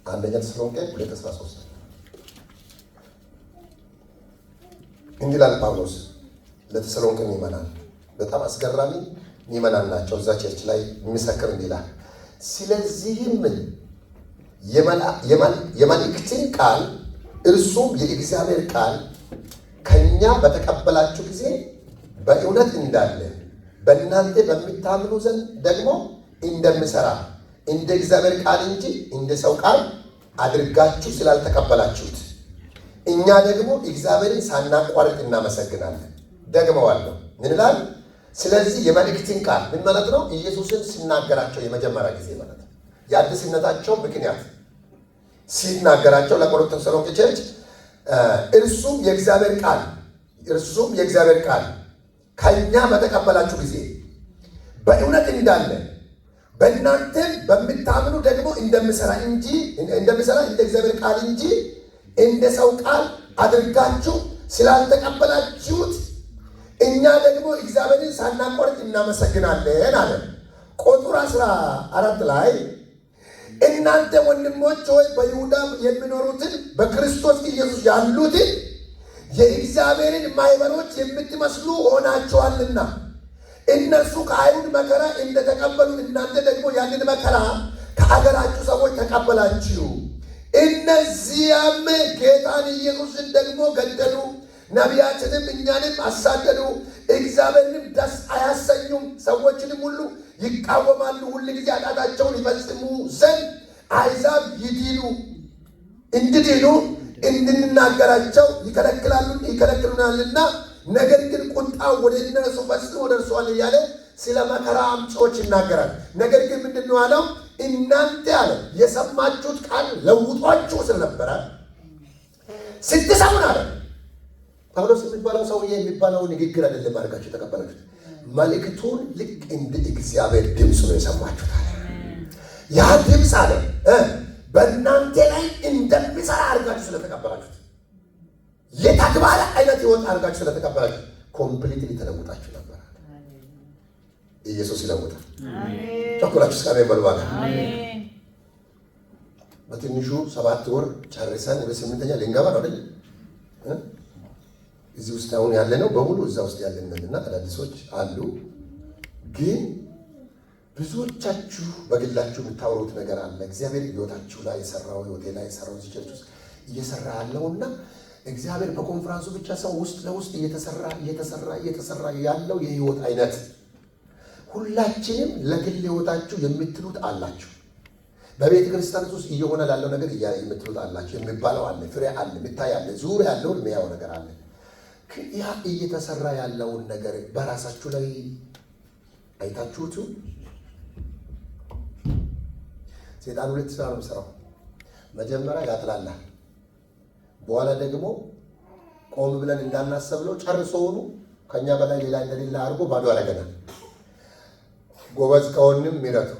አንደኛ ተሰሎንቄ 2:13 እንዲህ ይላል ጳውሎስ ለተሰሎንቄ ምዕመናን። በጣም አስገራሚ ምዕመናን ናቸው። እዛ ቸርች ላይ የሚመሰክር እንዲህ ይላል። ስለዚህም የመልእክትን ቃል እርሱም የእግዚአብሔር ቃል ከኛ በተቀበላችሁ ጊዜ በእውነት እንዳለ በእናንተ በሚታምኑ ዘንድ ደግሞ እንደምሰራ እንደ እግዚአብሔር ቃል እንጂ እንደ ሰው ቃል አድርጋችሁ ስላልተቀበላችሁት እኛ ደግሞ እግዚአብሔርን ሳናቋርጥ እናመሰግናለን። ደግመዋለሁ። ምን ይላል? ስለዚህ የመልእክትን ቃል ምን ማለት ነው? ኢየሱስን ሲናገራቸው የመጀመሪያ ጊዜ ማለት ነው። የአዲስነታቸው ምክንያት ሲናገራቸው ለቆሮንቶስ ተሰሎንቄ ቸርች እርሱም የእግዚአብሔር ቃል ከኛ በተቀበላችሁ ጊዜ በእውነት እንዳለ በእናንተም በምታምኑ ደግሞ እንደምሰራ እንደ እግዚአብሔር ቃል እንጂ እንደ ሰው ቃል አድርጋችሁ ስላልተቀበላችሁት እኛ ደግሞ እግዚአብሔርን ሳናቋርጥ እናመሰግናለን አለ። ቁጥር 14 ላይ እናንተ ወንድሞች ሆይ በይሁዳ የሚኖሩትን በክርስቶስ ኢየሱስ ያሉትን የእግዚአብሔርን ማኅበሮች የምትመስሉ ሆናችኋልና እነርሱ ከአይሁድ መከራ እንደተቀበሉ እናንተ ደግሞ ያንን መከራ ከአገራችሁ ሰዎች ተቀበላችሁ። እነዚያም ጌታን ኢየሱስን ደግሞ ገደሉ፣ ነቢያትንም እኛንም አሳደዱ፣ እግዚአብሔርንም ደስ አያሰኙም፣ ሰዎችንም ሁሉ ይቃወማሉ። ሁልጊዜ ኃጢአታቸውን ይፈጽሙ ዘንድ አሕዛብ እንዲድኑ እንድንናገራቸው ይከለክሉናልና፣ ነገር ግን ቁጣው ወደ እነርሱ ፈጽሞ ደርሷል እያለ ስለ መከራ አምጪዎች ይናገራል። ነገር ግን ምንድን ነው አለው? እናንተ አለ የሰማችሁት ቃል ለውጧችሁ ስለነበረ ስትሰሙን አለ ጳውሎስ የሚባለው ሰውዬ የሚባለው ንግግር አይደለም አድርጋችሁ የተቀበላችሁት። መልእክቱን ልክ እንደ እግዚአብሔር ድምፅ ነው የሰማችሁት አለ። ያ ድምፅ አለ በእናንተ ላይ እንደሚሰራ አድርጋችሁ ስለተቀበላችሁት፣ የተግባር አይነት ህይወት አድርጋችሁ ስለተቀበላችሁት ኮምፕሊትሊ ተለውጣችሁ ነበር። ኢየሱስ ይለውጣል። ቸኩላችሁ እስካሜ በልባጋ በትንሹ 7 ወር ጨርሰን ወደ 8ኛ ልንገባ ነው አይደል? እዚህ ውስጥ አሁን ያለ ነው በሙሉ እዛ ውስጥ ያለንና አዳዲሶች አሉ። ግን ብዙዎቻችሁ በግላችሁ የምታወሩት ነገር አለ። እግዚአብሔር ህይወታችሁ ላይ የሰራው ህይወቴ ላይ የሰራው እዚህ ቸርች ውስጥ እየሰራ ያለውና እግዚአብሔር በኮንፈረንሱ ብቻ ሰው ውስጥ ለውስጥ እየተሰራ ያለው የህይወት አይነት ሁላችንም ለግል ህይወታችሁ የምትሉት አላችሁ። በቤተ ክርስቲያን ውስጥ እየሆነ ላለው ነገር የምትሉት አላችሁ። የሚባለው አለ፣ ፍሬ አለ፣ የሚታይ አለ፣ ዙሪያ ያለው የሚያው ነገር አለ። ያ እየተሰራ ያለውን ነገር በራሳችሁ ላይ አይታችሁት? ሰይጣን ሁለት ስራ ነው የሚሰራው። መጀመሪያ ያጥላላል፣ በኋላ ደግሞ ቆም ብለን እንዳናሰብለው ጨርሶውኑ ከኛ በላይ ሌላ እንደሌላ አድርጎ ባዶ ያደርገናል። ጎበዝ ከሆንም ምሕረቱ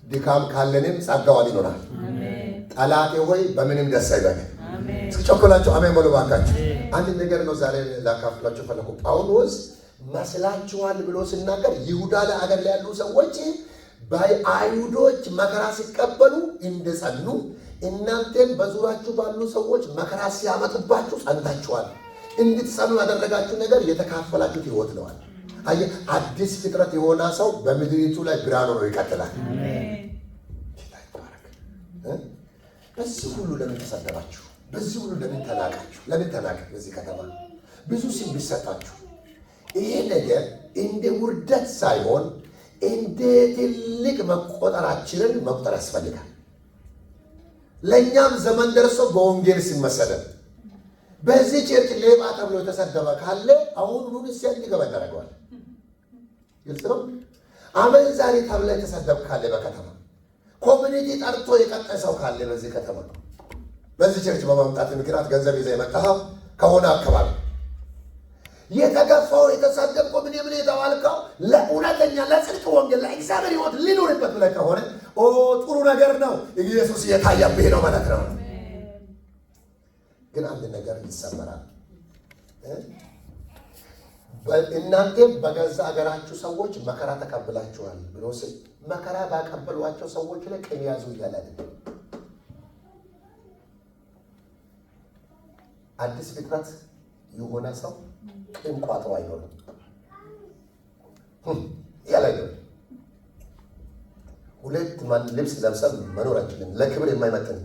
ድካም ካለንም ጸጋው ይኖራል። ጠላቴ ሆይ በምንም ደስ አይበል። እስኪ አሜን በሉ ባካችሁ። አንድ ነገር ነው ዛሬ ላካፍላችሁ ፈለኩ። ጳውሎስ መስላችኋል ብሎ ሲናገር ይሁዳ ላይ አገር ላይ ያሉ ሰዎች በአይሁዶች መከራ ሲቀበሉ እንደጸኑ እናንተም በዙሪያችሁ ባሉ ሰዎች መከራ ሲያመጡባችሁ ጸንታችኋል። እንድትጸኑ ያደረጋችሁ ነገር የተካፈላችሁት ሕይወት ነው። አየህ፣ አዲስ ፍጥረት የሆነ ሰው በምድሪቱ ላይ ብርሃን ሆኖ ይቀጥላል። በዚህ ሁሉ ለምን ተሰደባችሁ? በዚህ ሁሉ ለምን ተናቃችሁ? ለምን ተናቅ? በዚህ ከተማ ብዙ ስም ቢሰጣችሁ ይሄ ነገር እንደ ውርደት ሳይሆን እንደ ትልቅ መቆጠራችንን መቁጠር ያስፈልጋል። ለእኛም ዘመን ደርሶ በወንጌል ሲመሰለን በዚህ ቸርች ሌባ ተብሎ የተሰደበ ካለ አሁን ሁሉ ሲያንገባ ያደርገዋል። ግልጽ ነው። አመንዛሪ ተብሎ የተሰደበ ካለ በከተማ ኮሚኒቲ ጠርቶ የቀጠሰው ካለ በዚህ ከተማ በዚህ ቸርች በማምጣት ምክንያት ገንዘብ ይዘህ የመጣኸው ከሆነ አካባቢ የተገፋው የተሰደብከው ምን የተባልከው ለእውነተኛ ለጽድቅ ወንጌል ለእግዚአብሔር ሕይወት ሊኖርበት ብለህ ከሆነ ጥሩ ነገር ነው። ኢየሱስ እየታየብህ ነው ማለት ነው። ግን አንድ ነገር ይሰመራል። እናንተ በገዛ ሀገራችሁ ሰዎች መከራ ተቀብላችኋል ብሎ ሲል መከራ ባቀበሏቸው ሰዎች ላይ ቅን ያዙ እያለ አይደለም። አዲስ ፍጥረት የሆነ ሰው ቅን ቋጥሮ አይኖርም ያለ ነው። ሁለት ልብስ ለብሰን መኖር አንችልም፣ ለክብር የማይመጥን።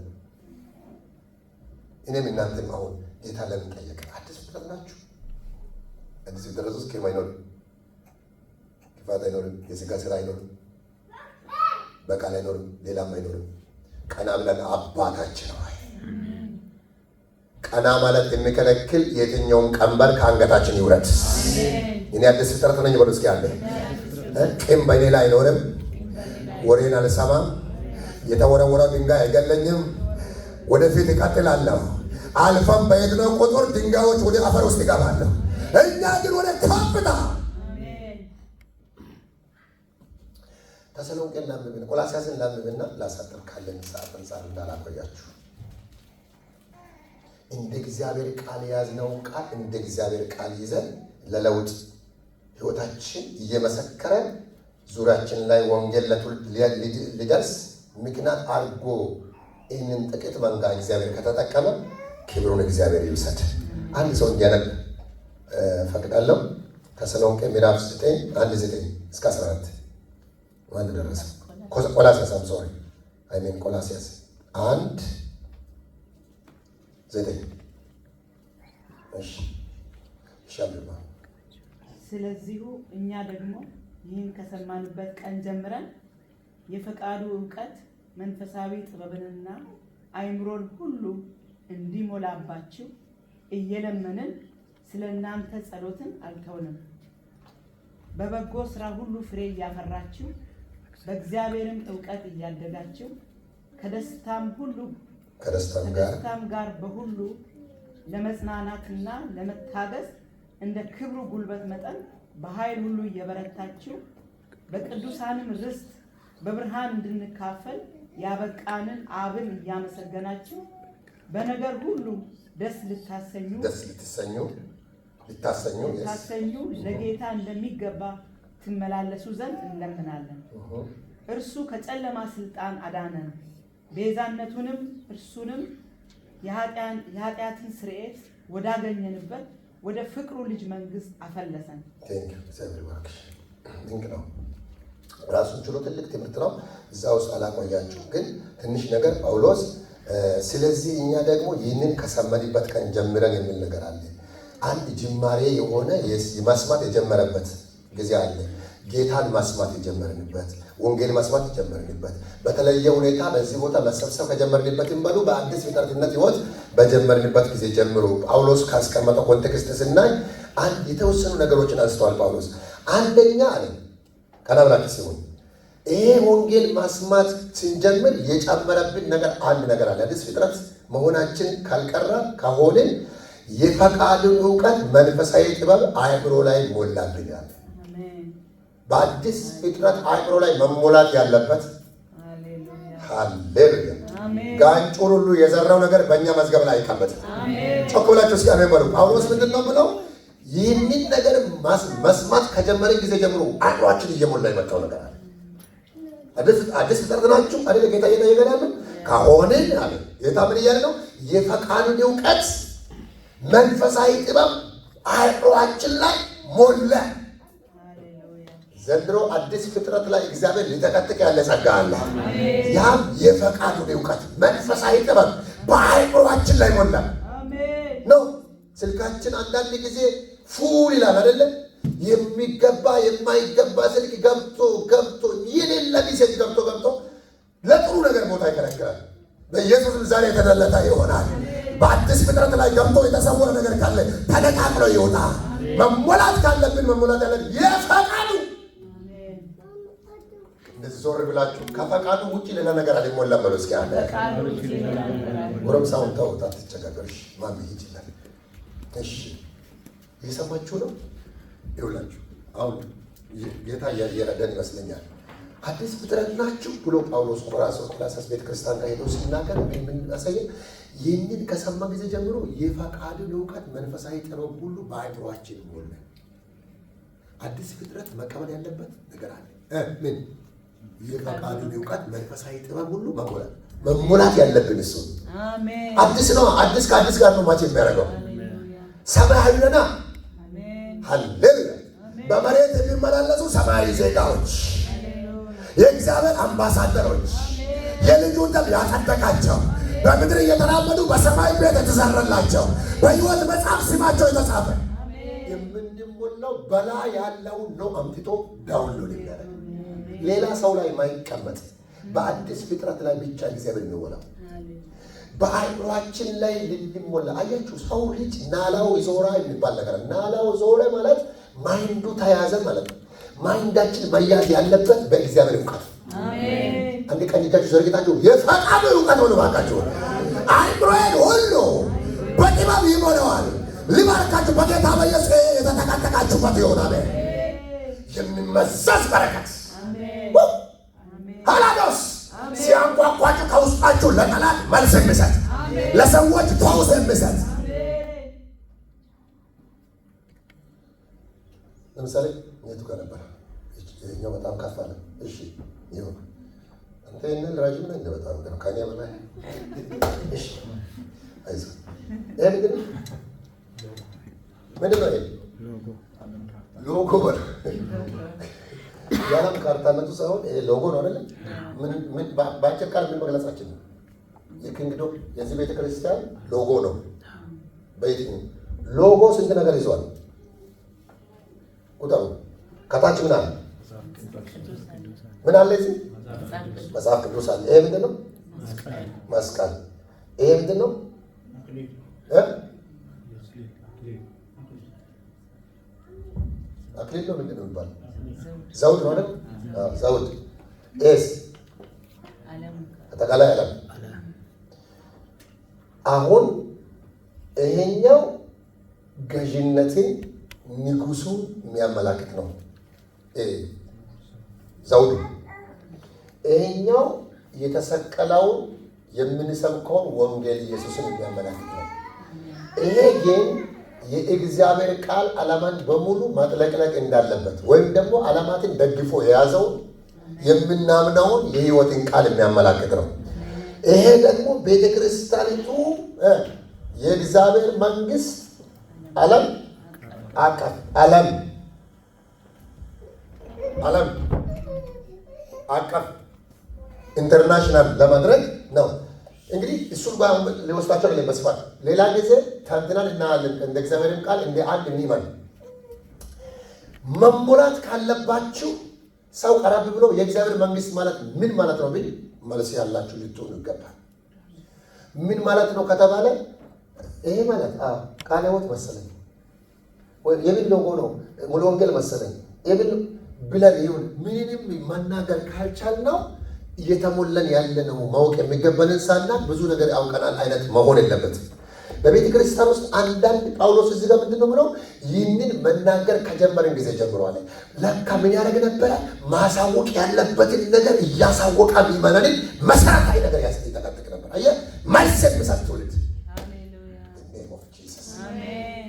እኔም እናንተም አሁን ጌታ ለምን ጠየቀ? አዲስ ፍጥረት ናችሁ። አዲስ ፍጥረት ውስጥ ቂም አይኖርም፣ ክፋት አይኖርም፣ የሥጋ ሥራ አይኖርም፣ በቃል አይኖርም፣ ሌላም አይኖርም። ቀና ብለን አባታችን ሆይ ቀና ማለት የሚከለክል የትኛውም ቀንበር ከአንገታችን ይውረድ። እኔ አዲስ ፍጥረት ነኝ በሉ እስኪ አለ። ቂም በእኔ ላይ አይኖርም፣ ወሬን አልሰማም፣ የተወረወረው ድንጋይ አይገለኝም፣ ወደፊት እቀጥላለሁ። አልፈም በሄድነው ቁጥር ድንጋዮች ወደ አፈር ውስጥ ይገባለሁ፣ እኛ ግን ወደ ከፍታ። ተሰሎንቄን ላንብብና ቆላስይስን ላንብብና ላሳጥር ካለን ሰዓት አንፃር እንዳላቆያችሁ እንደ እግዚአብሔር ቃል የያዝነውን ቃል እንደ እግዚአብሔር ቃል ይዘን ለለውጥ ሕይወታችን እየመሰከረን ዙሪያችን ላይ ወንጌል ለትውልድ ሊደርስ ምክንያት አድርጎ ይህንን ጥቂት መንጋ እግዚአብሔር ከተጠቀመ ክብሩን እግዚአብሔር ይውሰድ። አንድ ሰው እንዲያነብ ፈቅዳለሁ። ተሰሎንቄ ምዕራፍ 9 1:9 እስከ 14 ማን ደረሰ? ቆላስይስ ቆላስይስ 1:9 እሺ ሻምባ። ስለዚሁ እኛ ደግሞ ይህን ከሰማንበት ቀን ጀምረን የፈቃዱ ዕውቀት መንፈሳዊ ጥበብንና አእምሮን ሁሉ እንዲሞላባችሁ እየለመንን ስለ እናንተ ጸሎትን አልተውንም። በበጎ ሥራ ሁሉ ፍሬ እያፈራችሁ በእግዚአብሔርም ዕውቀት እያደጋችሁ ከደስታም ጋር በሁሉ ለመጽናናትና ለመታገስ እንደ ክብሩ ጉልበት መጠን በኃይል ሁሉ እየበረታችሁ በቅዱሳንም ርስት በብርሃን እንድንካፈል ያበቃንን አብን እያመሰገናችሁ በነገር ሁሉ ደስ ልታሰኙ ለጌታ እንደሚገባ ትመላለሱ ዘንድ እንለምናለን። እርሱ ከጨለማ ስልጣን አዳነን፣ ቤዛነቱንም እርሱንም የኃጢአትን ስርየት ወዳገኘንበት ወደ ፍቅሩ ልጅ መንግስት አፈለሰን። ድንቅ ነው። ራሱን ችሎ ትልቅ ትምህርት ነው። እዛ ውስጥ አላቆያችሁ፣ ግን ትንሽ ነገር ጳውሎስ ስለዚህ እኛ ደግሞ ይህንን ከሰመንበት ቀን ጀምረን የሚል ነገር አለ። አንድ ጅማሬ የሆነ መስማት የጀመረበት ጊዜ አለ። ጌታን መስማት የጀመርንበት፣ ወንጌል መስማት የጀመርንበት፣ በተለየ ሁኔታ በዚህ ቦታ መሰብሰብ ከጀመርንበትም በሉ በአዲስ ፍጥረትነት ህይወት በጀመርንበት ጊዜ ጀምሮ ጳውሎስ ካስቀመጠው ኮንቴክስት ስናይ አንድ የተወሰኑ ነገሮችን አንስተዋል ጳውሎስ። አንደኛ አለ ከናብራክ ሲሆን ይሄ ወንጌል ማስማት ስንጀምር የጨመረብን ነገር አንድ ነገር አለ። አዲስ ፍጥረት መሆናችን ካልቀረ ከሆንን የፈቃዱን ዕውቀት መንፈሳዊ ጥበብ አእምሮ ላይ ሞላብናል። በአዲስ ፍጥረት አእምሮ ላይ መሞላት ያለበት ሃሌሉያ። ጋንጩን ሁሉ የዘራው ነገር በእኛ መዝገብ ላይ አይቀመጥም። ጮክ ብላችሁ እስኪ አሜን በሉ። ጳውሎስ ምንድን ነው ብለው ይህንን ነገር መስማት ከጀመረን ጊዜ ጀምሮ አእምሯችን እየሞላ የመጣው ነገር አለ። አዲስ ፍጥረት ናችሁ አይደል? ጌታ እየጠየቀን ያለው ከሆንን አለ ጌታ ምን እያለ ነው? የፈቃዱን ዕውቀት መንፈሳዊ ጥበብ አእምሯችን ላይ ሞላ። ዘንድሮ አዲስ ፍጥረት ላይ እግዚአብሔር ሊተቀጥቅ ያለ ጸጋ አለ። ያም የፈቃዱን ዕውቀት መንፈሳዊ ጥበብ በአእምሯችን ላይ ሞላ ነው። ስልካችን አንዳንድ ጊዜ ፉል ይላል አይደለ? የሚገባ የማይገባ ስልክ ገብቶ የሌለ ሜሴጅ ገብቶ ለጥሩ ነገር ቦታ ይከለክላል። በኢየሱስ ዛሬ የተደለተ ይሆናል። በአዲስ ፍጥረት ላይ ገብቶ የተሰወረ ነገር ካለ ተነቃቅሎ ይወጣ። መሞላት ካለብን መሞላት ያለብን የፈቃዱ። እንደዚህ ዞር ብላችሁ ከፈቃዱ ውጪ ሌላ ነገር አልሞላም በሉ እስኪ አለ። ጎረምሳውን ተውት፣ አትቸጋገርሽ ማን ይችላል? እሺ እየሰማችሁ ነው? ይውላችሁ አሁን ጌታ እየረዳን ይመስለኛል። አዲስ ፍጥረት ናችሁ ብሎ ጳውሎስ ቆላስይስ ቤተክርስቲያን ጋር ሄዶ ሲናገር ምን ያሳየን? ይህንን ከሰማ ጊዜ ጀምሮ የፈቃዱን ዕውቀት መንፈሳዊ ጥበብ ሁሉ በአእምሯችን ሞላ። አዲስ ፍጥረት መቀበል ያለበት ነገር አለ። ምን? የፈቃዱን ዕውቀት መንፈሳዊ ጥበብ ሁሉ መሞላት ያለብን እሱ። አሜን። አዲስ ነው። አዲስ ከአዲስ ጋር ነው ማች የሚያደርገው። ሰማያዊ ነና። ሃሌሉያ። በመሬት የሚመላለሱ ሰማያዊ ዜጋዎች፣ የእግዚአብሔር አምባሳደሮች፣ የልጁን ደም ያጸደቃቸው፣ በምድር እየተራመዱ በሰማይ ቤት የተዘራላቸው፣ በሕይወት መጽሐፍ ስማቸው የተጻፈ የምንሞላው በላይ ያለውን ነው። አምጥቶ ዳውንሎድ የሚያደርግ ሌላ ሰው ላይ ማይቀመጥ በአዲስ ፍጥረት ላይ ብቻ እግዚአብሔር የሚሞላው በአእምሯችን ላይ ልንሞላ። አያችሁ ሰው ልጅ ናላው ዞራ የሚባል ነገር። ናላው ዞረ ማለት ማይንዱ ተያዘ ማለት ነው። ማይንዳችን መያዝ ያለበት በእግዚአብሔር ዕውቀት። አሜን። አንድ ቀን እጃችሁ ዘርግታችሁ የፈቃዱ ዕውቀት ሆኖ ባካችሁ አእምሮዬን ሁሉ በጥበብ ይሞላዋል። ሊባርካችሁ በጌታ በኢየሱስ የተጠቀጠቃችሁበት ይሆናል። የሚመዘዝ በረከት ሃላዶስ ሲያንቋቋችሁ ከውስጣችሁ ለጠላት መልስ የሚሰጥ ለሰዎች ፈውስ የሚሰጥ። ለምሳሌ የቱ ጋር ነበር ይሄኛው በጣም ከፍ አለ። እሺ ይሁን። አንተ ይሄንን ረጅም ነው በጣም ግን ከኔ በላይ እሺ አይዞህ። ይሄ ምንድን ነው? ይሄ ሎጎ ነው። የዓለም ካርታነቱ ሳይሆን ይሄ ሎጎ ነው አይደለ? ምን በአጭር ቃል ምን መግለጻችን ነው? የኪንግዶም የዚህ ቤተክርስቲያን ሎጎ ነው። በየትኛው ሎጎ ስንት ነገር ይዟል? ቁጥሩ ከታች ምን አለ? ምን አለ? እዚህ መጽሐፍ ቅዱስ አለ። ይሄ ምንድን ነው? መስቀል። ይሄ ምንድን ነው? አክሊል ነው። ምንድን ነው የሚባለው? ዘውድ ነው አይደል? ዘውድ። ኤስ አጠቃላይ ዓለም። አሁን ይሄኛው ገዥነትን ንጉሱ የሚያመላክት ነው ዘውዱ። ይሄኛው የተሰቀለውን የምንሰብከውን ወንጌል ኢየሱስን የሚያመላክት ነው። ይሄ ግን የእግዚአብሔር ቃል ዓለማን በሙሉ ማጥለቅለቅ እንዳለበት ወይም ደግሞ ዓለማትን ደግፎ የያዘውን የምናምነውን የሕይወትን ቃል የሚያመላክት ነው። ይሄ ደግሞ ቤተክርስቲያኒቱ የእግዚአብሔር መንግስት ዓለም አቀፍ ዓለም አቀፍ ኢንተርናሽናል ለማድረግ ነው። እንግዲህ እሱን ሊወስዳቸው ላይ በስፋት ሌላ ጊዜ ተንትናል እናያለን። እንደ እግዚአብሔርም ቃል እንደ አንድ እንይመን መሞላት ካለባችሁ ሰው ቀረብ ብሎ የእግዚአብሔር መንግስት ማለት ምን ማለት ነው ቢል መልስ ያላችሁ ልትሆኑ ይገባል። ምን ማለት ነው ከተባለ ይሄ ማለት ቃለ ሕይወት መሰለኝ ወይ የምን ሎጎ ነው ሙሉ ወንጌል መሰለኝ የምን ብለን ይሁን ምንም መናገር ካልቻልነው እየተሞላን ያለነው ማወቅ የሚገባንን ሳናቅ ብዙ ነገር ያውቀናል አይነት መሆን የለበትም። በቤተ ክርስቲያን ውስጥ አንዳንድ ጳውሎስ እዚህ ጋር ምንድን ነው ብለው ይህንን መናገር ከጀመረን ጊዜ ጀምሮ አለ ለካ ምን ያደርግ ነበረ? ማሳወቅ ያለበትን ነገር እያሳወቀ ቢመናንን መሰረታዊ ነገር ያስጠነቅቅ ነበር። አየህ መልስ የሚሰጥ ትውልድ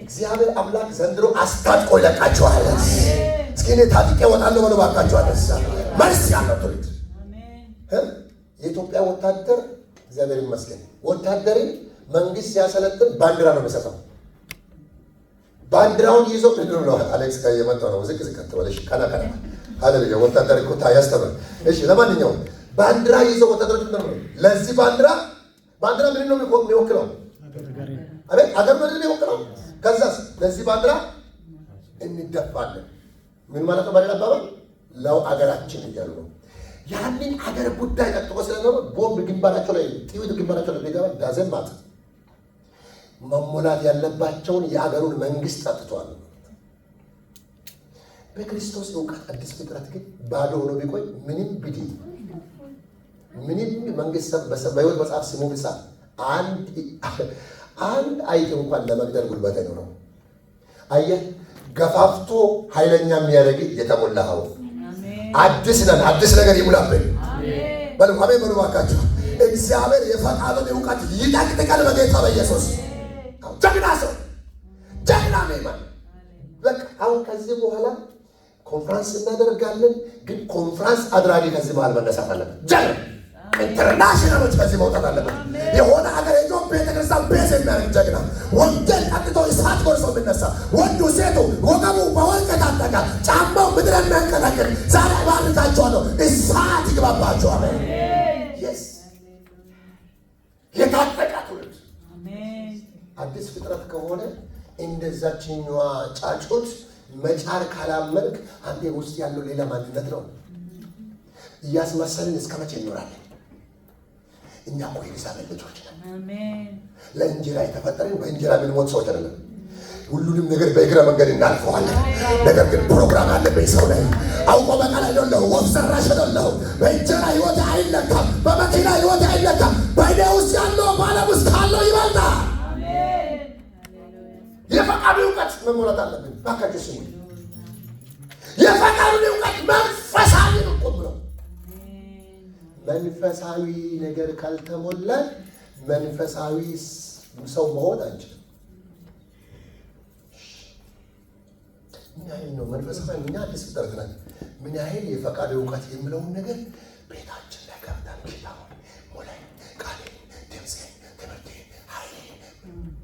እግዚአብሔር አምላክ ዘንድሮ አስታጥቆ ይለቃችኋል። እስኪ እኔ ታጥቄ እወጣለሁ በሉ እባካችሁ። መልስ ያለው ትውልድ የኢትዮጵያ ወታደር እግዚአብሔር ይመስገን ወታደርን መንግስት ሲያሰለጥን ባንዲራ ነው የሚሰጠው። ባንዲራውን ይዞ ምንድን ነው አሌክስ ጋር የመጣው ነው ዝቅ ዝቅ ተበለሽ ካና ሃሌሉያ ወታደር እኮ ያስተምራል። እሺ ለማንኛውም ባንዲራ ይዞ ወታደሮች ምንድን ነው ለዚህ ባንዲራ ምንድን ነው የሚወክለው? አቤት አገር ምንድን ነው የሚወክለው? ከዛስ ለዚህ ባንዲራ እንደፋለን። ምን ማለት ነው? ባንዲራ አባባል ለው አገራችን እያሉ ነው። ያንን አገር ጉዳይ ጠጥቆ ስለነበረ ቦምብ ግንባራቸው ላይ ጥይት ግንባራቸው ላይ ቢገባ ዳዘን ማለት መሞላት ያለባቸውን የአገሩን መንግስት ጠጥቷል። በክርስቶስ እውቀት አዲስ ፍጥረት ግን ባዶ ሆኖ ቢቆይ ምንም ቢዲ ምንም መንግስት በሕይወት መጽሐፍ ስሙ ብሳ አንድ አይጥ እንኳን ለመግደል ጉልበት አይኖረው። አየህ ገፋፍቶ ኃይለኛ የሚያደርግ የተሞላኸው አዲስ ነን። አዲስ ነገር ይሙላብን በሉ አሜን በሉ እባካችሁ። እግዚአብሔር የፈቃዱን እውቀት ይጠቅጥቀን በጌታ በኢየሱስ። ጀግና ሰው ጀግና ነኝ። በቃ አሁን ከዚህ በኋላ ኮንፍራንስ እናደርጋለን፣ ግን ኮንፍራንስ አድራጊ ከዚህ መሃል መነሳት አለበት። ጀግና ኢንተርናሽናሎች ከዚህ መውጣት አለበት። የሆነ ሀገር ሄዶ ቤተክርስቲያን ቤት የሚያደርግ ጀግና ወንጌል ቀጥቶ እሳት ጎርሶ የሚነሳ ወንዱ ሴቱ ወገቡ በወርቅ የታጠቀ ጫማው ምድር የሚያንቀጠቅጥ ዛሬ ባርካችኋለሁ። እሳት ይግባባችኋል። የታጠቀ ትውልድ አዲስ ፍጥረት ከሆነ እንደዛችኛዋ ጫጩት መጫር ካላመልክ አንተ ውስጥ ያለው ሌላ ማንነት ነው። እያስመሰልን እስከ መቼ እንኖራለን? እኛ እኮ የእግዚአብሔር ልጆች ነን። አሜን። ለእንጀራ የተፈጠረን በእንጀራ የምንሞት ሰዎች አይደለም። ሁሉንም ነገር በእግረ መንገድ እናልፈዋለን። ነገር ግን ፕሮግራም አለብኝ ሰው ላይ አውቆ በቃል አይደለሁ፣ ወፍ ሰራሽ አይደለሁ። በእንጀራ ህይወት አይለካም፣ በመኪና ህይወት አይለካም። በእኔ ውስጥ ያለው በዓለም ውስጥ ካለው ይበልጣል። አሜን። የፈቃዱ እውቀት መሞላት አለብን። ባካችሁ ስሙ። የፈቃዱ እውቀት መንፈሳዊ ነው። ቁም ነው። መንፈሳዊ ነገር ካልተሞላ መንፈሳዊ ሰው መሆን አንችልም። ምን አይነት ነው መንፈሳዊ? እኛ አዲስ ፍጥረት ነን። ምን ያህል የፈቃድ እውቀት የሚለውን ነገር ቤታችን ላይ ገብተን ጌታው ሞላይ ቃሌ ድምፄ ትምህርቴ ኃይሌ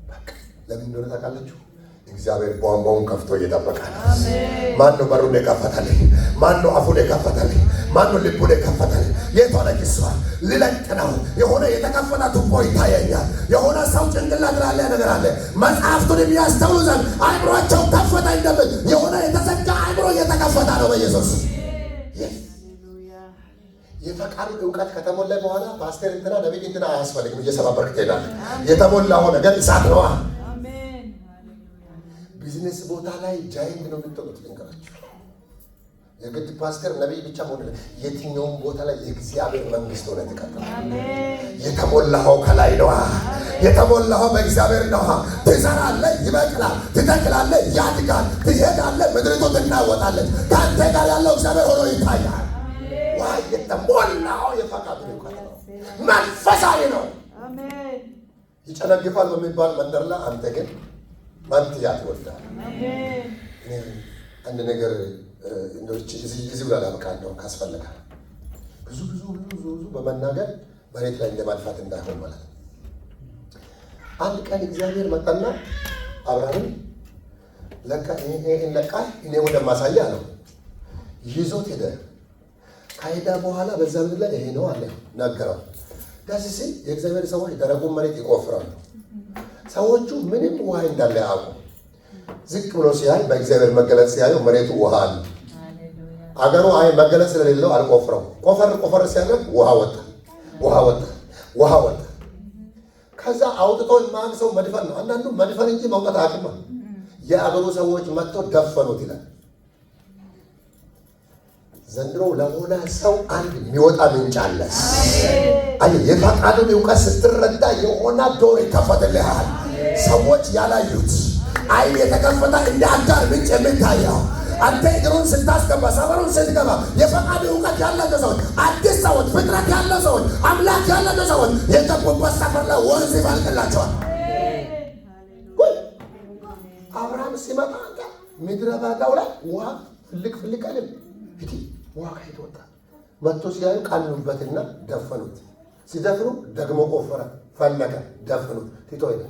በቃ ለምን እንደሆነ ታውቃላችሁ? እግዚአብሔር ቧንቧውን ከፍቶ እየጠበቃል። ማን ነው በሩን የከፈተልኝ? ማን ነው አፉን የከፈተልኝ? ማን ነው ልቡን የከፈተልኝ? የት ሆነ ኪሷ ልለቅ ነው። የሆነ የተከፈተ ቱቦ ይታየኛል። የሆነ ሰው ጭንቅላት ላይ ያለ ነገር አለ። መጽሐፍቱን የሚያስተውሉ ዘንድ አእምሯቸው ከፈተ እንደምን የሆነ የተዘጋ አእምሮ እየተከፈተ ነው በኢየሱስ። የፈቃዱን እውቀት ከተሞላ በኋላ ፓስተር እንትና ነብይ እንትና አያስፈልግም። እየሰባበርክ ትሄዳለህ። የተሞላው ነገር እሳት ነዋ። ቢዝነስ ቦታ ላይ ጃይንት ነው የምትጠቁት። ልንገራችሁ የግድ ፓስተር ነብይ ብቻ መሆን የትኛውም ቦታ ላይ የእግዚአብሔር መንግስት ሆነ ተቀበል። የተሞላው ከላይ ነው። የተሞላው በእግዚአብሔር ነው። ትዘራለህ፣ ይበቅላል፣ ትተክላለህ፣ ያድጋል፣ ትሄዳለህ፣ ምድሪቱ ትናወጣለች። ከአንተ ጋር ያለው እግዚአብሔር ሆኖ ይታያል። ዋይ የተሞላው የፈቃዱ እውቀት ነው። መንፈሳዊ ነው። አሜን። ይጨነግፋል በሚባል መንደር ላይ አንተ ግን ማንትያት ይወዳል። አሜን። አንድ ነገር እንደውች እዚህ ብላ ላበቃለሁ ካስፈለገ ብዙ በመናገር መሬት ላይ እንደማልፋት እንዳይሆን ማለት ነው። አንድ ቀን እግዚአብሔር መጣና አብርሃምን ለካ ይሄን ለቃ እኔ ወደ ማሳያ ነው ይዞት ሄደ። ከሄደ በኋላ በዛ ምድር ላይ ይሄ ነው አለ ነገረው። ደስ ሲል የእግዚአብሔር ሰዎች ደረቁን መሬት ይቆፍራሉ። ሰዎቹ ምንም ውሃ እንዳለ ያውቁ። ዝቅ ብሎ ሲያይ በእግዚአብሔር መገለጥ ሲያዩ መሬቱ ውሃ አለ። አገሩ አይ መገለጥ ስለሌለው አልቆፍረው። ቆፈር ሲያደርግ ውሃ ወጣ። ከዛ አውጥቶ ማን ሰው መድፈን ነው። አንዳንዱ መድፈን እንጂ መውጣት አቅም ነው። የአገሩ ሰዎች መጥተው ደፈኑት ይላል። ዘንድሮ ለሆነ ሰው አንድ የሚወጣ ምንጭ አለ። አይ የፈቃዱን እውቀት ስትረዳ የሆነ ዶር ይከፈትልሃል። ሰዎች ያላዩት አይን የተከፈተ እንደ አጋር ምንጭ የሚታየው አንተ እግሩን ስታስገባ ሰፈሩን ስትገባ የፈቃዱ እውቀት ያላቸው ሰዎች፣ አዲስ ሰዎች፣ ፍጥረት ያለ ሰዎች፣ አምላክ ያላቸው ሰዎች የገቡበት ሰፈር ላይ ወንዝ ይፈልቅላቸዋል። አብርሃም ሲመጣ ምድረ በዳው ላይ ውሃ ፍልቅ አይደል? ውሃ ከየት ወጣ? መጥቶ ሲያዩ ቃሉበትና ደፈኑት። ሲደፍኑ ደግሞ ቆፈረ፣ ፈለገ፣ ደፈኑት። ትቶ ሄደ።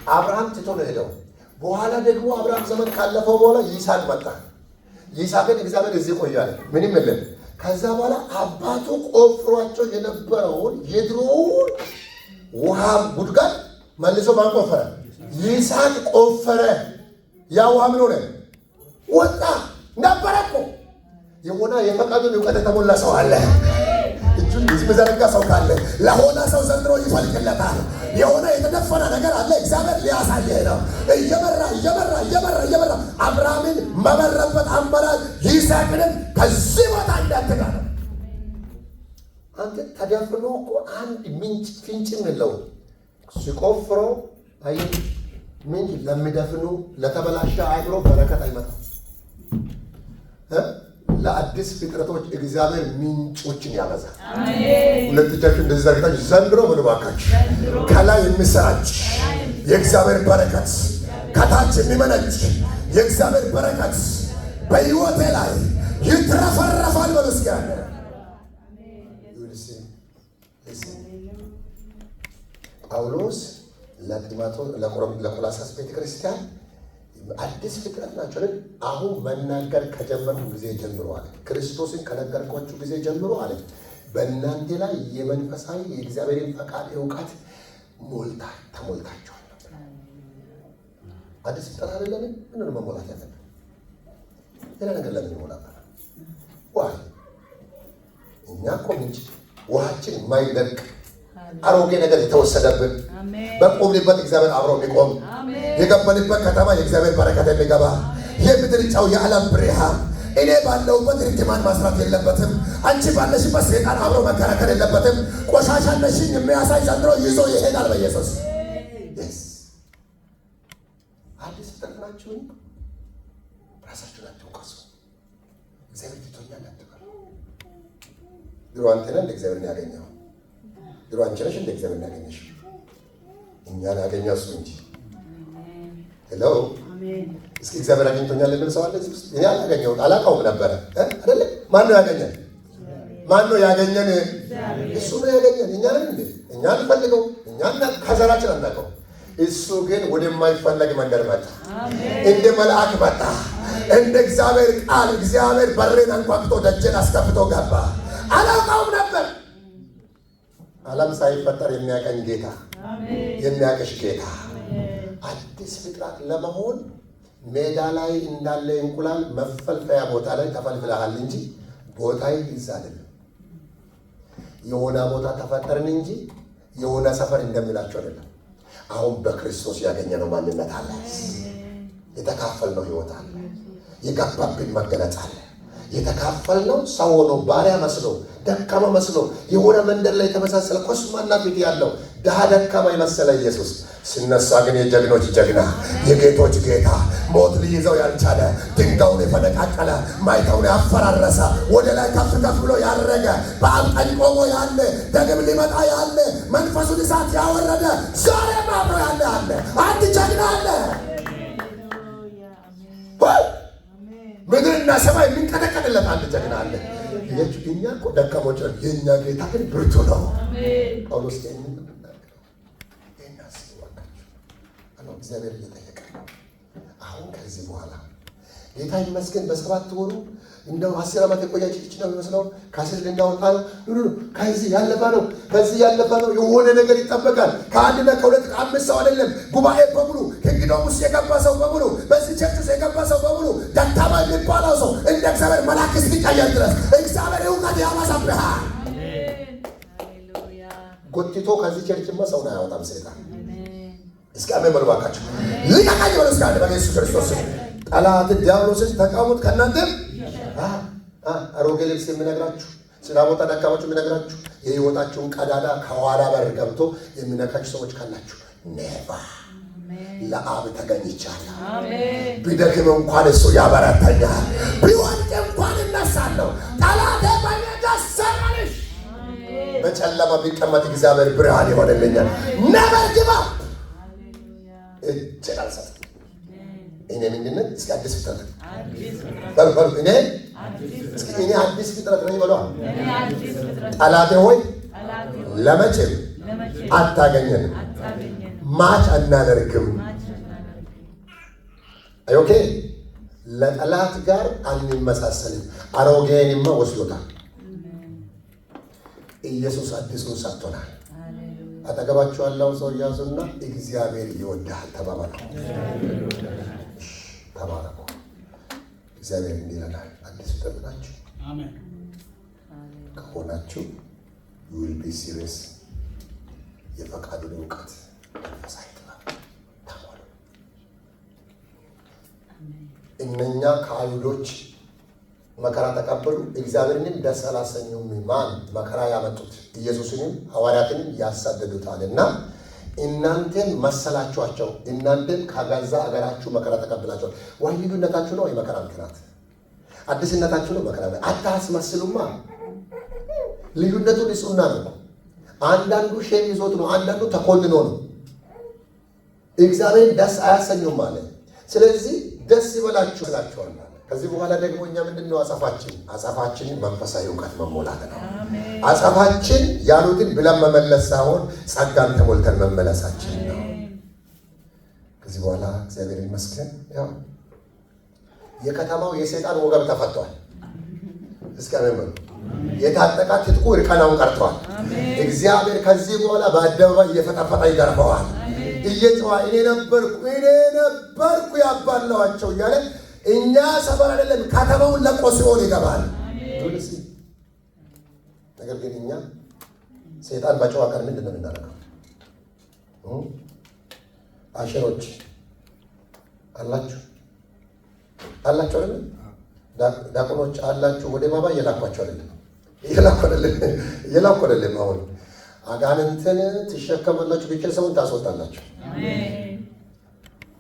አብርሃም ትቶ ነው ሄደው። በኋላ ደግሞ አብርሃም ዘመን ካለፈው በኋላ ይስሐቅ መጣ። ይስሐቅን እግዚአብሔር እዚህ ቆያለ፣ ምንም የለም። ከዛ በኋላ አባቱ ቆፍሯቸው የነበረውን የድሮውን ውሃ ጉድጓድ መልሶ ማን ቆፈረ? ይስሐቅ ቆፈረ። ያ ውሃ ምን ሆነ? ወጣ። ነበረ እኮ የሆነ የፈቃዱን እውቀት የተሞላ ሰው አለ። እጁን የሚዘረጋ ሰው ካለ ለሆነ ሰው ዘንድሮ ይፈልቅለታል። የሆነ የተደፈነ ነገር አለ። እግዚአብሔር ሊያሳየህ ነው። እየመራ አብርሃምን መመረበት አመራር ይስሐቅንም ከዚህ ቦታ እንዳትጋ ነው። አንተ ተደፍኖ እኮ አንድ ምንጭ ፍንጭም የለውም። ሲቆፍሮ አይ ምንጭ ለሚደፍኑ ለተበላሸ አይብሮ በረከት አይመጣም። ለአዲስ ፍጥረቶች እግዚአብሔር ምንጮችን ያበዛል። አሜን። ሁለት እጃችሁ እንደዚህ ዘርግታችሁ ዘንድሮ ምን ባካችሁ ከላይ የሚሰራጭ የእግዚአብሔር በረከት ከታች የሚመነጭ የእግዚአብሔር በረከት በሕይወቴ ላይ ይትረፈረፋል። በመስኪያነ ጳውሎስ ለቆላስይስ ቤተክርስቲያን አዲስ ፍጥረት ናቸው። አሁን መናገር ከጀመርኩ ጊዜ ጀምሮ አለ፣ ክርስቶስን ከነገርኳችሁ ጊዜ ጀምሮ አለ፣ በእናንተ ላይ የመንፈሳዊ የእግዚአብሔርን ፈቃድ እውቀት ተሞልታችኋል። አዲስ ፍጥረት አይደለም። ምንም መሞላት ያለብን ሌላ ነገር ለምን ይሞላል? ዋይ እኛ እኮ ምንጭ ውሃችን የማይለቅ አሮጌ ነገር የተወሰደብን በቆምንበት እግዚአብሔር አብሮ የሚቆም የገባንበት ከተማ የእግዚአብሔር በረከት የሚገባ የምድር ጨው የዓለም ብርሃን። እኔ ባለሁበት ርግማን ማስራት የለበትም። አንቺ ባለሽበት ሰይጣን አብሮ መከራከር የለበትም። ቆሻሻነሽን የሚያሳይ ዘንድሮ ይዞ ይሄዳል በኢየሱስ። አዲስ ፍጥረት ናችሁ። ራሳችሁ ናችሁ ቀሱ። እግዚአብሔር ትቶኛል አትበሉ። ድሮ አንተ ነህ እንደ እግዚአብሔር ያገኘው። ድሮ አንቺ ነሽ እንደ እግዚአብሔር ያገኘሽ። እኛን ያገኘው እሱ እንጂ። ሄሎ እስኪ እግዚአብሔር አግኝቶኛል የሚል ሰው አለ እዚህ ውስጥ? እኔ አላገኘሁም፣ አላውቀውም ነበረ አይደለ? ማን ነው ያገኘን? ማን ነው ያገኘን? እሱ ነው ያገኘን። እኛ ነን እንዴ? እኛ አንፈልገው፣ እኛ ከዘራችን አናውቀው። እሱ ግን ወደማይፈለግ መንገድ መጣ። እንደ መልአክ መጣ። እንደ እግዚአብሔር ቃል እግዚአብሔር በሬን አንኳኩቶ ደጀን አስከፍቶ ገባ። አላውቀውም ነበር። ዓለም ሳይፈጠር የሚያቀኝ ጌታ፣ የሚያቀሽ ጌታ። አዲስ ፍጥረት ለመሆን ሜዳ ላይ እንዳለ እንቁላል መፈልፈያ ቦታ ላይ ተፈልፍለሃል እንጂ ቦታ ይዛ አይደለም። የሆነ ቦታ ተፈጠርን እንጂ የሆነ ሰፈር እንደሚላቸው አይደለም። አሁን በክርስቶስ ያገኘነው ማንነት አለ። የተካፈልነው ሕይወት አለ። የገባብን መገለጽ አለ። የተካፈልነው ሰው ሆኖ ባሪያ መስሎ ደካማ መስሎ የሆነ መንደር ላይ የተመሳሰለ ኮስማና ፊት ያለው ድሃ ደካማ የመሰለ ኢየሱስ ሲነሳ ግን የጀግኖች ጀግና የጌቶች ጌታ ሞት ሊይዘው ያልቻለ ድንጋዩን የፈነቃቀለ ማይተውን ያፈራረሰ ወደ ላይ ከፍ ከፍ ብሎ ያረገ በአብ ቀኝ ቆሞ ያለ ደግም ሊመጣ ያለ መንፈሱን እሳት ያወረደ ዛሬ አብሮ ያለ አለ። አንድ ጀግና አለ። ምድርና ሰማይ የሚንቀጠቀጥለት አንድ ጀግና አለ። እኛ እኮ ደካሞች፣ የእኛ ጌታ ግን ብርቱ ነው። ጳውሎስ እግዚአብሔር እየጠየቀ አሁን ከዚህ በኋላ ጌታ ይመስገን በሰባት ወሩ እንደው 10 ዓመት የቆያች ልጅ ነው የሚመስለው። ከስል እንዳወጣ ነው። ከዚህ ያለፈ ነው። ከዚህ ያለፈ ነው። የሆነ ነገር ይጠበቃል። ከአንድና ከሁለት ከአምስት ሰው አይደለም። ጉባኤ በሙሉ ኪንግዶም ውስጥ የገባ ሰው በሙሉ በዚህ ቸርች ውስጥ የገባ ሰው በሙሉ ደካማ የሚባለው ሰው እንደ እግዚአብሔር መልአክ እስኪቀየር ድረስ እግዚአብሔር እውቀት ያበዛብሃል። ጎትቶ ከዚህ ቸርችማ ሰውን አያወጣም ሰይጣን። እስኪ አሜን በሉ እባካችሁ። ልቀቀኝ በሉ እስኪ አንድ በኢየሱስ ክርስቶስ ጠላት ዲያብሎስን ተቃውሙት ከእናንተ አሮጌ ልብስ የሚነግራችሁ ስራ ቦታ ደካማችሁ የሚነግራችሁ የህይወታችሁን ቀዳዳ ከኋላ በር ገብቶ የሚነካችሁ ሰዎች ካላችሁ ኔቫ ለአብ ተገኝቻለሁ። ቢደክም እንኳን እሱ ያበረታኛል። ቢወድቅ እንኳን እነሳለሁ። ጠላቴ በእኔ ደስ አለሽ። በጨለማ ቢቀመጥ እግዚአብሔር ብርሃን ይሆንልኛል። ነበር ግባ እጅን አልሰጥም። እኔ ምንድነው? እስኪ አዲስ ፍጥረት በልበሉ። እኔ አዲስ ፍጥረት ነኝ በሏ። ጠላቴ ሆይ ለመቼም አታገኘንም፣ ማች አናደርግም። ኦኬ፣ ለጠላት ጋር አንመሳሰልም። አሮጌንማ ወስዶታል። ኢየሱስ አዲሱን ሰጥቶናል። አጠገባችሁ ያለው ሰው ያዙና እግዚአብሔር ይወድሃል ተባባሉ። ተባረኩ። እግዚአብሔር እንዲህ ይለናል፣ አዲስ ፍጥረት ናችሁ ከሆናችሁ you will be serious። የፈቃዱን እውቀት መንፈሳዊ ጥበብ ተሞሉ። እነኛ ከአይሁዶች መከራ ተቀበሉ፣ እግዚአብሔርንም ደስ አላሰኙም። ማን መከራ ያመጡት? ኢየሱስንም ሐዋርያትንም ያሳደዱታልና እናንተን መሰላችኋቸው። እናንተን ከገዛ አገራችሁ መከራ ተቀብላችኋል። ወይ ልዩነታችሁ ነው የመከራ ምክንያት፣ አዲስነታችሁ ነው መከራ። አታስመስሉማ። ልዩነቱን እሱና ነው። አንዳንዱ ሼም ይዞት ነው፣ አንዳንዱ ተኮንኖ ነው። እግዚአብሔር ደስ አያሰኙም ማለት። ስለዚህ ደስ ይበላችሁ እላችኋለሁ። ከዚህ በኋላ ደግሞ እኛ ምንድነው አጸፋችን? አጸፋችን መንፈሳዊ እውቀት መሞላት ነው። አጸፋችን ያሉትን ብለን መመለስ ሳይሆን ጸጋን ተሞልተን መመለሳችን ነው። ከዚህ በኋላ እግዚአብሔር ይመስገን ያው የከተማው የሰይጣን ወገብ ተፈቷል። እስከ መመኑ የታጠቃት ትጥቁ ርቀናውን ቀርቷል። እግዚአብሔር ከዚህ በኋላ በአደባባይ እየፈጠፈጠ ይገርፈዋል። እየጨዋ እኔ ነበርኩ ያባላዋቸው እያለ እኛ ሰፈር አይደለም ከተማውን ለቆ ሲሆን ይገባል። ነገር ግን እኛ ሰይጣን በጨዋ ቀን ምንድን ነው የምናደርገው? አሸሮች አላችሁ አይደለም? ዳቆኖች አላችሁ። ወደ ባባ እየላኳቸው አይደለም? እየላኩ አይደለም። አሁን አጋንንትን ትሸከማላችሁ፣ ቤተሰቡን ታስወጣላችሁ።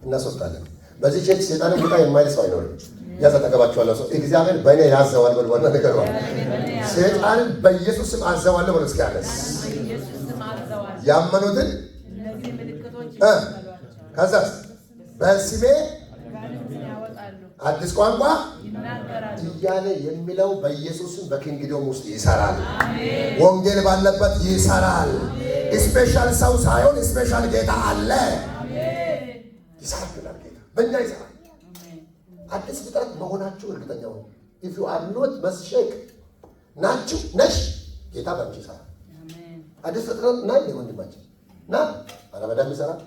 እናስወጣለን። በዚህ ቸርች ሰይጣንን ቦታ የማይል ሰው አይኖርም። ያዘጠገባችኋለሁ ሰው እግዚአብሔር በእኔ ያዘዋል ብሎ ዋና ነገር ነው። ሰይጣንን በኢየሱስ ስም አዘዋለሁ ብሎ እስኪ ያለስ ያመኑትን ከዛስ በስሜ አዲስ ቋንቋ ይናገራሉ እያለ የሚለው በኢየሱስም በኪንግዶም ውስጥ ይሰራል። ወንጌል ባለበት ይሰራል። ስፔሻል ሰው ሳይሆን ስፔሻል ጌታ አለ። ይሰራል። ጌታ በእኛ ይሰራል። አዲስ ፍጥረት መሆናችሁ እርግጠኛ ሁኑ። if you are not መሸክ ናችሁ ነሽ ጌታ በአንቺ ይሰራል። አዲስ ፍጥረት ናይ ወንድማችን ና አረበዳም ይሰራል።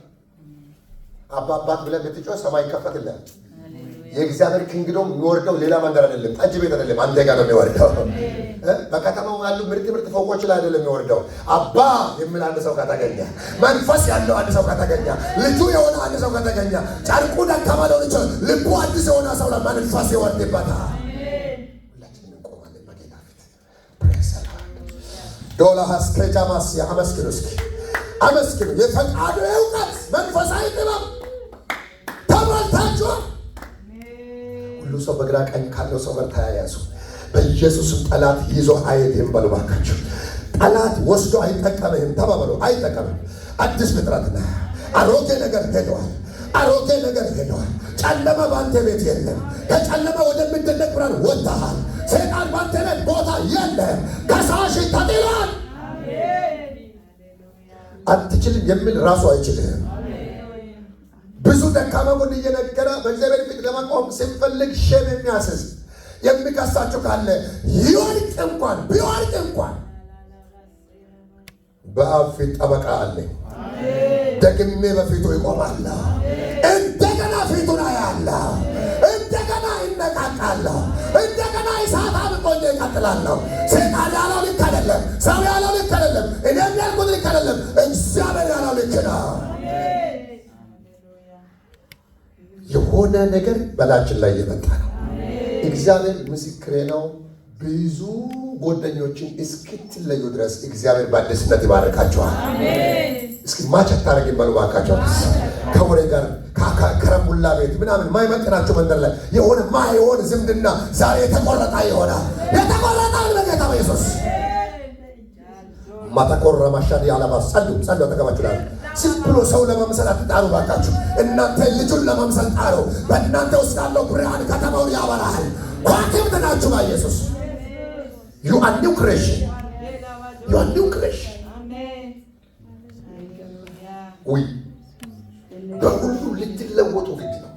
አባባት ብለህ ብትጮህ ሰማይ ይከፈትልሃል። የእግዚአብሔር ኪንግዶም የሚወርደው ሌላ መንገድ አይደለም፣ ጠጅ ቤት አይደለም፣ አንተ ጋር ነው የሚወርደው። በከተማው ያሉ ምርጥ ፎቆች ላይ አይደለም የሚወርደው። አባ የሚል አንድ ሰው ከተገኘ፣ መንፈስ ያለው አንድ ሰው ከተገኘ፣ ልጁ የሆነ አንድ ሰው ከተገኘ፣ ጨርቁ ደካማ ሊሆን ይችላል፣ ልቡ አዲስ የሆነ ሰው ለመንፈስ ይወርድበታል። ሁላችንም እንቆማለን በጌታ ፊት። ዶላ ሀስከጃማስ አመስግኑ፣ እስኪ አመስግኑ። የፈቃዱ እውቀት መንፈሳዊ ጥበብ ተሞልታችኋል። ሁሉ ሰው በግራ ቀኝ ካለው ሰው ጋር ተያያዙ። በኢየሱስም ጠላት ይዞ አይሄድም በሉ ባካችሁ። ጠላት ወስዶ አይጠቀምህም ተባበሉ። አይጠቀምም። አዲስ ፍጥረት ነህ። አሮጌ ነገር ሄደዋል። አሮጌ ነገር ሄደዋል። ጨለማ በአንተ ቤት የለም። ከጨለማ ወደሚደነቅ ብርሃን ወጥተሃል። ሰይጣን በአንተ ቤት ቦታ የለም። ከሳሽ ተጥሏል። አትችልም የሚል ራሱ አይችልም። ብዙ ደካማ ጎን እየነገረ በእግዚአብሔር ፊት ለመቆም ሲፈልግ ሼም የሚያስዝ የሚከሳችሁ ካለ ይወድቅ እንኳን ቢወድቅ እንኳን በአብ ፊት ጠበቃ አለ። ደግሜ በፊቱ ይቆማለሁ። እንደገና ፊቱን አያለሁ። እንደገና ይነቃቃለሁ። እንደገና እሳት አብቆኝ ይቀጥላለሁ። ሰይጣን ያለው ልክ አይደለም። ሰው ያለው ልክ አይደለም። እኔም ያልኩት ልክ አይደለም። እግዚአብሔር ያለው ልክ ነው። የሆነ ነገር በላችን ላይ የመጣ ነው። እግዚአብሔር ምስክሬ ነው። ብዙ ጓደኞችን እስክትለዩ ድረስ እግዚአብሔር በአዲስነት ይባርካቸዋል። እስኪ ማቸት ታረግን በሉ ባካቸው። ከወሬ ጋር ከረሙላ ቤት ምናምን ማይመጥናቸው መንደር ላይ የሆነ ማይሆን ዝምድና ዛሬ የተቆረጣ ይሆናል። የተቆረጣ በጌታ በኢየሱስ ማተቆረ ማሻዲ አላማ ጸሉ ተገባችኋል። ዝም ብሎ ሰው ለመምሰል አትጣሩ ባካችሁ። እናንተ ልጁን ለመምሰል ጣሩ። በእናንተ ውስጥ ያለው ብርሃን ከተማውን ያበራል። ከዋክብት ናችሁ በኢየሱስ። you are new creation. you are new creation. ወይ በሁሉ ልትለወጡ ግድ ነው።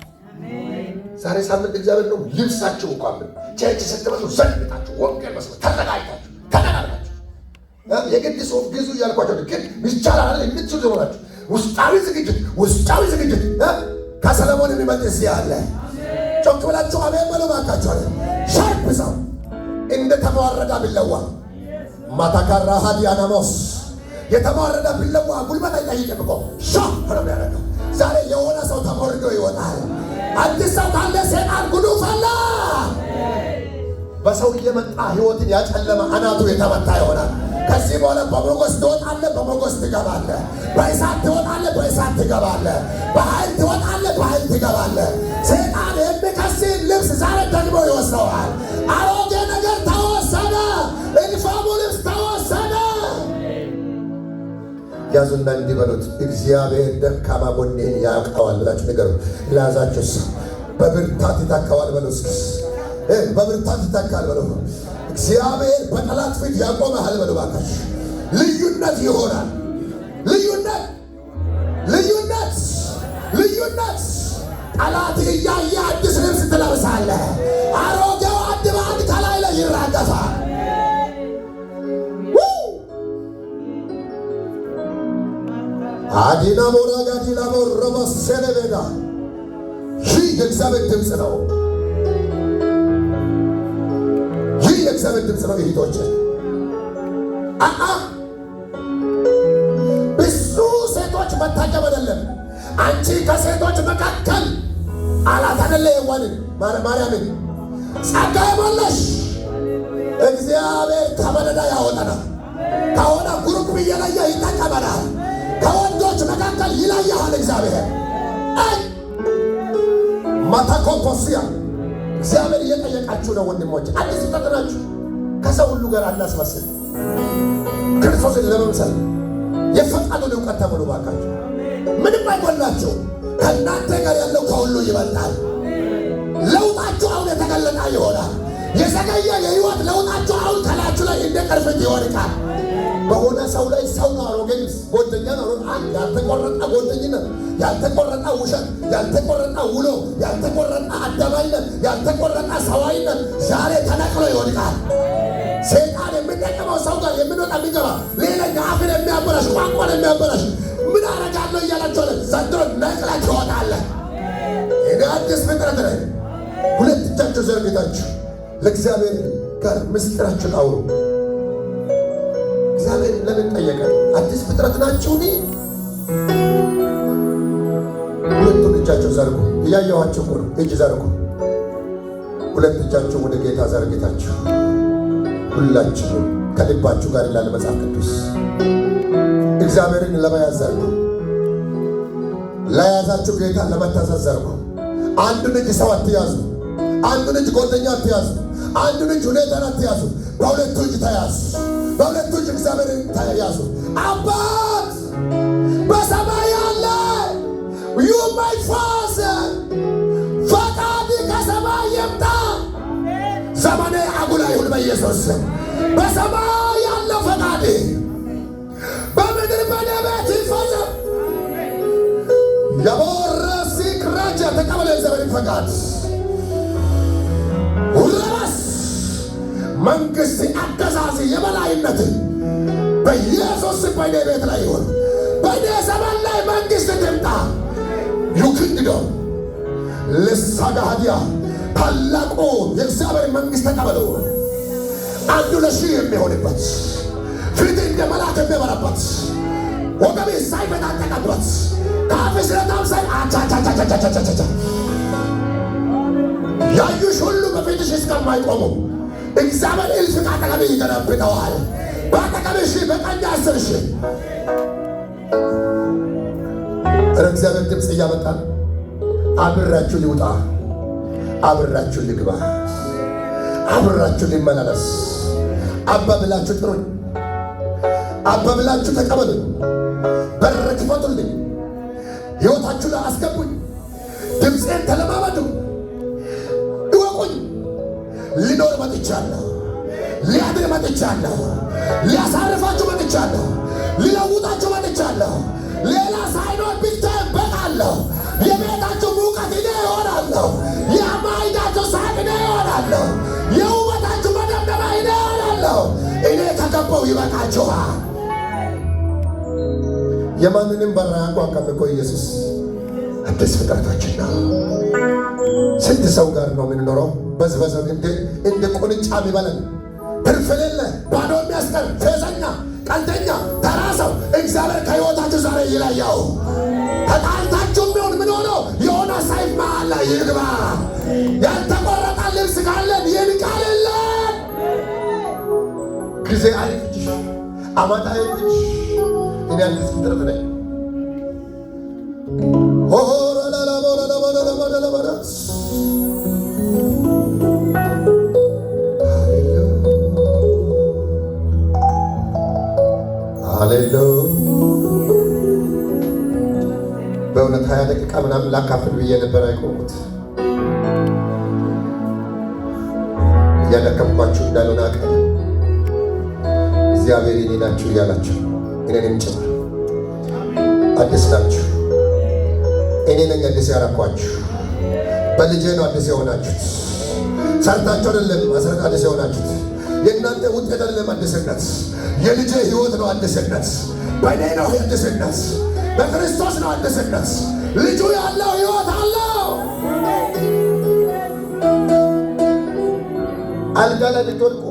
ዛሬ ሳምንት እግዚአብሔር ነው ልብሳችሁ እንኳን ምን ቸርች ስትመጡ ዘንጣችሁ ወንጌል መስመር ተዘጋጅታችሁ ተነጋግራችሁ የግድ ሶፍ ግዙ እያልኳቸው ግን ይቻላል የምትችሉ ሆናችሁ ውስጣዊ ዝግጅት ከሰለሞን የሚመጥ እዚህ አለ። ጮክ ብላችሁ አሜን በሉ ባካችሁ። አለ ሻርፕ ሰው እንደ ተማረዳ ቢለዋ ማታካራ ሀዲያናሞስ የተማረዳ ቢለዋ ጉልበት አይጠይቅም እኮ ሻ ነው ያደረገው። ዛሬ የሆነ ሰው ተሞርዶ ይወጣል። አዲስ ሰው ካለ ሰይጣን ጉዱ ፈላ። በሰው እየመጣ ህይወትን ያጨለመ አናቱ የተመታ ይሆናል። ከዚህ በኋላ በሞገስ ትወጣለህ፣ በሞገስ ትገባለህ። በእሳት ትወጣለህ፣ በእሳት ትገባለህ። በኃይል ትወጣለህ፣ በኃይል ትገባለህ። ሰይጣን የሚከስህን ልብስ ዛሬ ደግሞ ይወስደዋል። አሮጌ ነገር ተወሰደ፣ እድፋሙ ልብስ ተወሰደ። ያዙና እንዲህ በሉት፣ እግዚአብሔር ደካማ ጎኔን ያውቀዋል ብላችሁ ንገሩ። ለያዛችሁስ በብርታት ይተካዋል በሉ። በብርታት ይተካል በሉ። እግዚአብሔር በጠላት ፊት ያቆመሃል በሉ ባካችሁ። ልዩነት ይሆናል። ልዩነት ጠላት እያየ አዲስ ልብስ ትለብሳለህ። አሮጌው አንድ በአንድ ከላይ ላይ ይራገፋል። አዲና ሞራ ጋዲና ሞራ መሰለበዳ ይህ የእግዚአብሔር ድምፅ ነው። የእግዚአብሔር ድምፅ ነው። እህቶች ብዙ ሴቶች መታቀብ አይደለም። አንቺ ከሴቶች መካከል አላት አይደለ የዋንን ማርያምን ጸጋ የሞላሽ እግዚአብሔር ከበረዳ ያወጣናል። ከሆነ ጉሩፕ እየለየ ይጠቀመናል። ከወንዶች መካከል ይለያል እግዚአብሔር። ማታኮኮሲያ እግዚአብሔር እየጠየቃችሁ ነው ወንድሞች። አዲስ ተጠናችሁ ከሰው ሁሉ ጋር አናስመስል። ክርስቶስን ለመምሰል የፈቃዱን እውቀት ተሞሉ ባካችሁ። ምንም አይጎላችሁ። ከእናንተ ጋር ያለው ከሁሉ ይበልጣል። ለውጣችሁ አሁን የተገለጠ ይሆናል። የዘገየ የህይወት ለውጣችሁ አሁን ከላችሁ ላይ እንደ ቅርፊት ይወድቃል። በሆነ ሰው ላይ ሰው ነው አሮጌን ጎደኛ ነው። ያልተቆረጠ ጎደኝነት፣ ያልተቆረጠ ውሸት፣ ያልተቆረጠ ውሎ፣ ያልተቆረጠ አደባይነት፣ ያልተቆረጠ ሰዋይነት ዛሬ ተነቅሎ ይወድቃል። ሰይጣን የሚጠቀመው ሰው ጋር የሚወጣ የሚገባ ሌላኛ አፍን የሚያበላሽ ቋንቋን የሚያበላሽ ምን አረጋለሁ እያላቸው ዘንድሮ ነቅለህ ትወጣለህ። እኔ አዲስ ፍጥረት ነኝ። ሁለት እጃችሁ ዘርግታችሁ ለእግዚአብሔር ጋር ምስጢራችሁን አውሩ። እግዚአብሔር ለምን ጠየቀ? አዲስ ፍጥረት ናችሁ። ሁለቱን እጃችሁ ዘርጉ። እያየኋችሁ ነው። እጅ ዘርጉ። ሁለት እጃችሁ ወደ ጌታ ዘርግታችሁ ሁላችሁ ከልባችሁ ጋር ይላል መጽሐፍ ቅዱስ። እግዚአብሔርን ለመያዝ ዘርጉ። ለያዛችሁ ጌታ ለመታዘዝ ዘርጉ። አንዱን እጅ ሰው አትያዙ። አንዱን እጅ ጓደኛ አትያዙ። አንዱን እጅ ሁኔታን አትያዙ። በሁለቱ እጅ ተያዙ። በሁለቱ እጅ እግዚአብሔርን ተያዙ። አባት በሰማይ ያለ ዩ ማይ ፋዘር ፈቃድ ከሰማይ ይምጣ። ዘመኔ አጉላ ይሁን በኢየሱስ ስም። በሰማይ ያለው ፈቃድ በምድር በኔ ቤት ይፈጸም። የቦረሲ ክራጃ ተቀበለ የእግዚአብሔርን ፈቃድ ሁላስ መንግስት አገዛዝ የበላይነት በኢየሱስ በኔ ቤት ላይ ይሁን። በኔ ዘመን ላይ መንግስት ትምጣ። ዩክንዶ ለሳጋዲያ ታላቁ የእግዚአብሔር መንግስት ተቀበሉ። አንዱ ለሺህ የሚሆንበት ፊት እንደ መልአክ የሚበራበት ወገቤ ሳይበጣጠቅበት ካፍ ስለታም ሳይ አቻቻቻቻቻቻቻ ያዩሽ ሁሉ በፊትሽ እስከማይቆሙ እግዚአብሔር እልፍ ካጠገብ ይገለብጠዋል። በአጠገብሽ በቀኝ 10 ሺህ እግዚአብሔር ድምፅ እያመጣን አብራችሁ ሊውጣ፣ አብራችሁ ልግባ፣ አብራችሁ ሊመላለስ። አባ ብላችሁ ጥሩኝ፣ አባ ብላችሁ ተቀበሉኝ፣ በር ክፈቱልኝ፣ ሕይወታችሁ ላይ አስገቡኝ፣ ድምፄን ተለማመዱ፣ እወቁኝ። ሊኖር መጥቻለሁ፣ ሊያድር መጥቻለሁ፣ ሊያሳርፋችሁ መጥቻለሁ፣ ሊለውጣችሁ መጥቻለሁ። ሌላ ሳይኖር ብቻዬን በቃለሁ። የቤታችሁ ሙቀት እኔ እሆናለሁ። የማዕዳችሁ ሳቅ እኔ እሆናለሁ። የውበታችሁ መደምደሚያ እኔ እሆናለሁ። እኔ ከገባሁ ይበቃችኋል። የማንንም በር አያንኳኳም እኮ ኢየሱስ። አዲስ ፍጥረታችን ነው። ስንት ሰው ጋር ነው የምንኖረው? በዝበዘብ እንደ ቁንጫ የሚበለን ትርፍ የሌለ ባዶ የሚያስቀር ፌዘኛ፣ ቀልደኛ፣ ተራ ሰው እግዚአብሔር ከሕይወታችሁ ዛሬ ይለየው። ተጣልታችሁ ቢሆን ምን ሆነው የሆነ ሰይፍ መሃል ላይ ይግባ። ያልተቆረጠ ልብስ ካለን ይንቃልልን። ጊዜ አይፍጅ፣ አመት አይፍጅ። እኔ አዲስ ፍጥረት ነኝ። ሃሌሉያ። በእውነት 20 ደቂቃ ምናምን ላካፍል ብዬ ነበር አይቆሙት። እያደከምኳችሁ እንዳልሆነ አውቃለሁ። እግዚአብሔር እኔ ናችሁ እያላችሁ እኔንም ጭምር አዲስ ናችሁ። እኔ ነኝ አዲስ ያረኳችሁ። በልጄ ነው አዲስ የሆናችሁት። ሰርታችሁ አይደለም አዲስ የሆናችሁት። የእናንተ ውጤት አይደለም አዲስነት። የልጄ ሕይወት ነው አዲስነት። በእኔ ነው አዲስነት። በክርስቶስ ነው አዲስነት። ልጁ ያለው ሕይወት አለው። አልጋ ላይ ልትወድቁ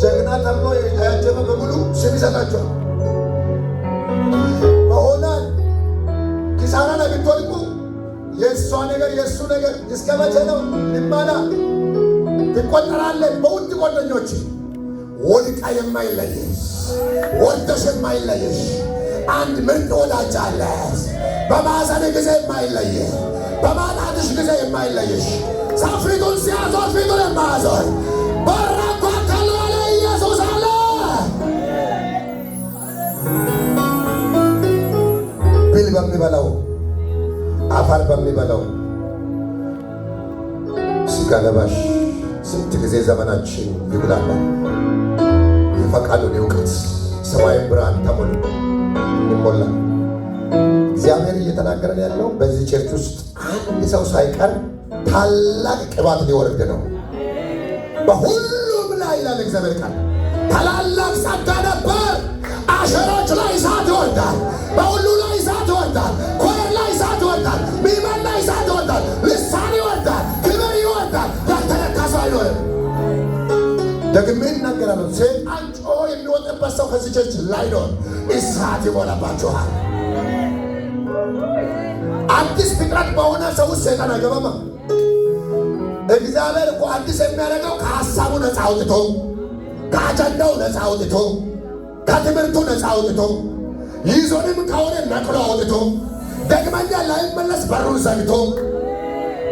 ጀግና ተብሎ ያጀበ በሙሉ ስም ይሰጣቸዋል። በሆናል ኪሳራ ላይ ብትወድቁ የእሷ ነገር የእሱ ነገር እስከ መቼ ነው ልመና ትቆጠራለህ? በውድ ጓደኞች ወድቃ የማይለየሽ ወደሽ የማይለየሽ አንድ ምርጥ ወዳጅ አለ። በማዘን ጊዜ የማይለየሽ በማጣትሽ ጊዜ የማይለየሽ ሳፍሪቱን ሲያዞር ፊቱን የማያዞር በራኳ ካለ ኢየሱስ አለ። ቢል በሚበላው አፋ ሳር በሚበላው ስጋ ለባሽ ስንት ጊዜ ዘመናችን ይብላላል። የፈቃዱን እውቀት ሰማያዊ ብርሃን ተሞሉ እንሞላ። እግዚአብሔር እየተናገረን ያለው በዚህ ቸርች ውስጥ አንድ ሰው ሳይቀር ታላቅ ቅባት ሊወርድ ነው በሁሉም ላይ ይላል እግዚአብሔር ቃል። ታላላቅ ጸጋ ነበር። አሸሮች ላይ እሳት ይወርዳል። በሁሉ ላይ እሳት ይወርዳል። ኮረር ላይ እሳት ይወርዳል። ሚመን ላይ እሳት ይወርዳል። ልሳን ይወርዳል። ክብር ይወርዳል። ያልተነካ ሰው አይኖርም። ደግሜ እናገራለሁ። ሰይጣን ጮሆ የሚወጥበት ሰው ከዚህ ቸርች ላይኖር እሳት ይሞላባችኋል። አዲስ ፍጥረት በሆነ ሰው ውስጥ ሰይጣን አይገባማ። እግዚአብሔር እኮ አዲስ የሚያደርገው ከሐሳቡ ነፃ አውጥቶ፣ ከአጀንዳው ነፃ አውጥቶ፣ ከትምህርቱ ነፃ አውጥቶ፣ ይዞንም ከሆነ ነቅሎ አውጥቶ፣ ደግመኛ ላይመለስ በሩን ዘግቶ፣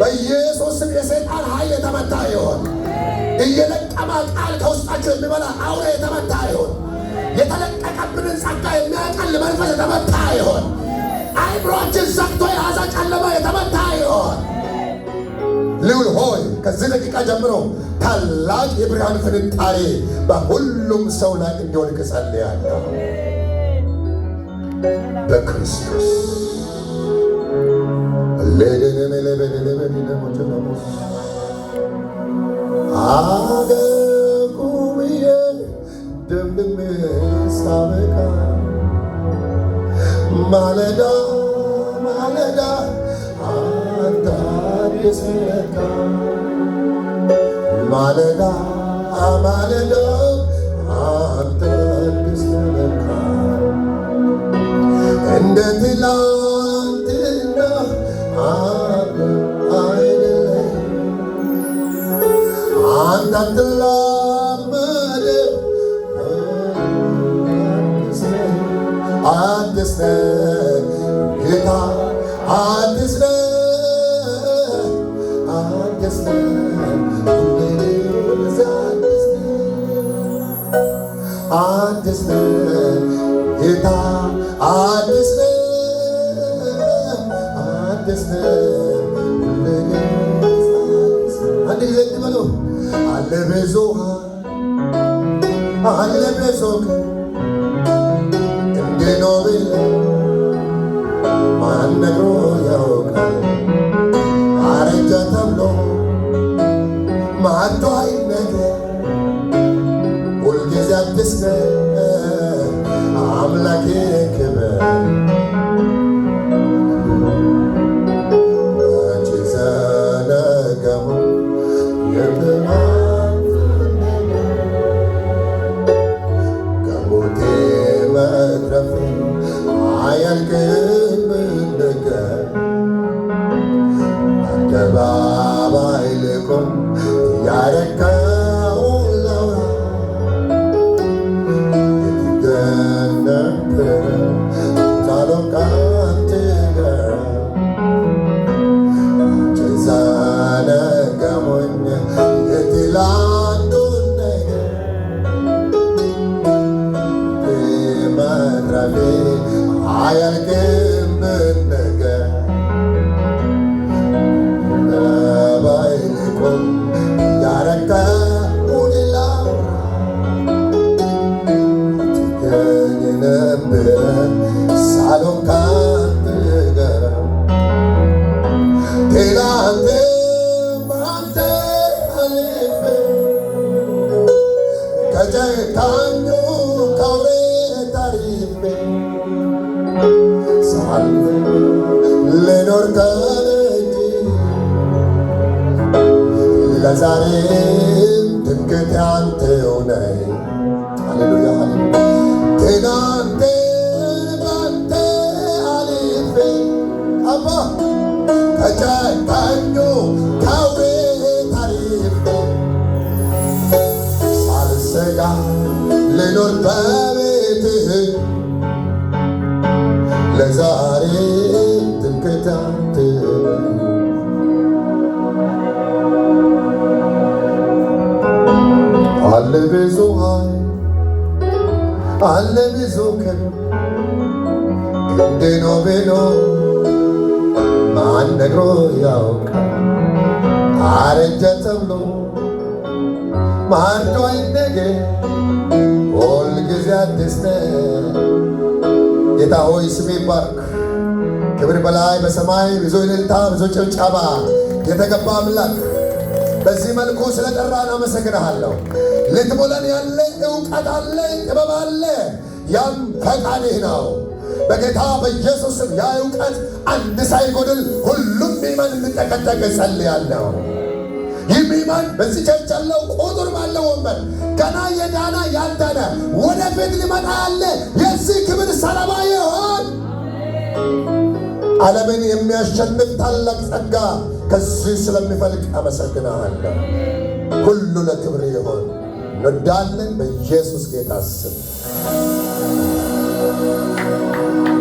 በኢየሱስ ስም የሰይጣን ኃይል የተመታ ይሆን። እየለቀማ ቃል ከውስጣቸው የሚበላ አውሬ የተመታ ይሆን። የተለቀቀብንን ጸጋ የሚያቀል መንፈስ የተመታ ይሆን። አይምሮአችን ዘግቶ የያዘ ጨለማ የተመታ ይሆን። ልዑል ሆይ ከዚህ ደቂቃ ጀምሮ ታላቅ የብርሃን ፍንጣሪ በሁሉም ሰው ላይ እንዲወድቅ ጸልያለሁ በክርስቶስ አገቁምዬ ደምድሜ ሳበቃ ማለዳ ማለዳ አንተ አዲስ ነህ። ማለዳ ማለዳ አንተ አዲስ ነህ። እንደ ትላንትና አንተ አይደለህም። አንተ አትላመድም። አዲስ ነህ ጌታ፣ አዲስ ነህ፣ አዲስ ነህ፣ አዲስ ነህ ጌታ፣ አዲስ ነህ፣ አዲስ ነህ። አንድ ጊዜ እንበሉ። አለ ብዙኃን አለ ብዙ ኖቤል ማን ነግሮ ያውቃል? አረጀ ተብሎ ማቶ አይነገር። ሁልጊዜ አዲስ ነህ አምላኬ ክብር። መቼ ዘነጋሁ የትናንቱን ነገር ከሞቴ መትረፌ አያልቅም ነገር። አደባባይ ልቆም ያረካውን ላውራ የትገኝ ነበረ ታለው ካንተ ጋር። መቼ ዘነጋሁኝ የትላንቱን ነገር መትረፌ አያልቅም ነገር። አደባባይ ልቆም ያረካውን ላውራ ትገኝ ነበረ ሳሎን ካንተ ጋር። ትናንትም አንተ አልፌ ከጨካኙ ከአውሬ ተርፌ ልኖር ከደጅ ለዛሬም ትምክህቴ አንተው ነህ። ሃሌሉያ ሃሌሉያ። ትናንትም አንተ አልፌ አባ ከጨካኙ ከአውሬ ተርፌ ሳልሰጋ ልኖር በቤትህ ለዛሬ ትምክህቴ አንተው ነህ። አለ ብዙ ኃይል አለ ብዙ ክብር እንደ ኖቤሎ ማን ነግሮ ያውቃል? አረጀ ተብሎ ማርዶ አይነገር፣ ሁል ጊዜ አዲስ ነህ። ጌታ ሆይ ስም ይባርክ። ክብር በላይ በሰማይ ብዙ እልልታ ብዙ ጭብጨባ የተገባ አምላክ በዚህ መልኩ ስለጠራን አመሰግንሃለሁ። ልትሞላን ያለ ዕውቀት አለ፣ ጥበብ አለ፣ ያም ፈቃድህ ነው። በጌታ በኢየሱስ ስም ያ ዕውቀት አንድ ሳይጎድል ሁሉም ሚመን እንዲጠቀጠቅ ጸልያለሁ። ይህ ሚመን በዚህ ቸርች ያለው ቁጥር ባለው ወንበር ገና የዳና ያልዳነ ወደፊት ሊመጣ ያለ የዚህ ክብር ሰለባ ይሆን። ዓለምን የሚያሸንፍ ታላቅ ጸጋ ከዚህ ስለሚፈልቅ አመሰግናለሁ። ሁሉ ለክብር ይሆን እንወዳለን በኢየሱስ ጌታ ስም።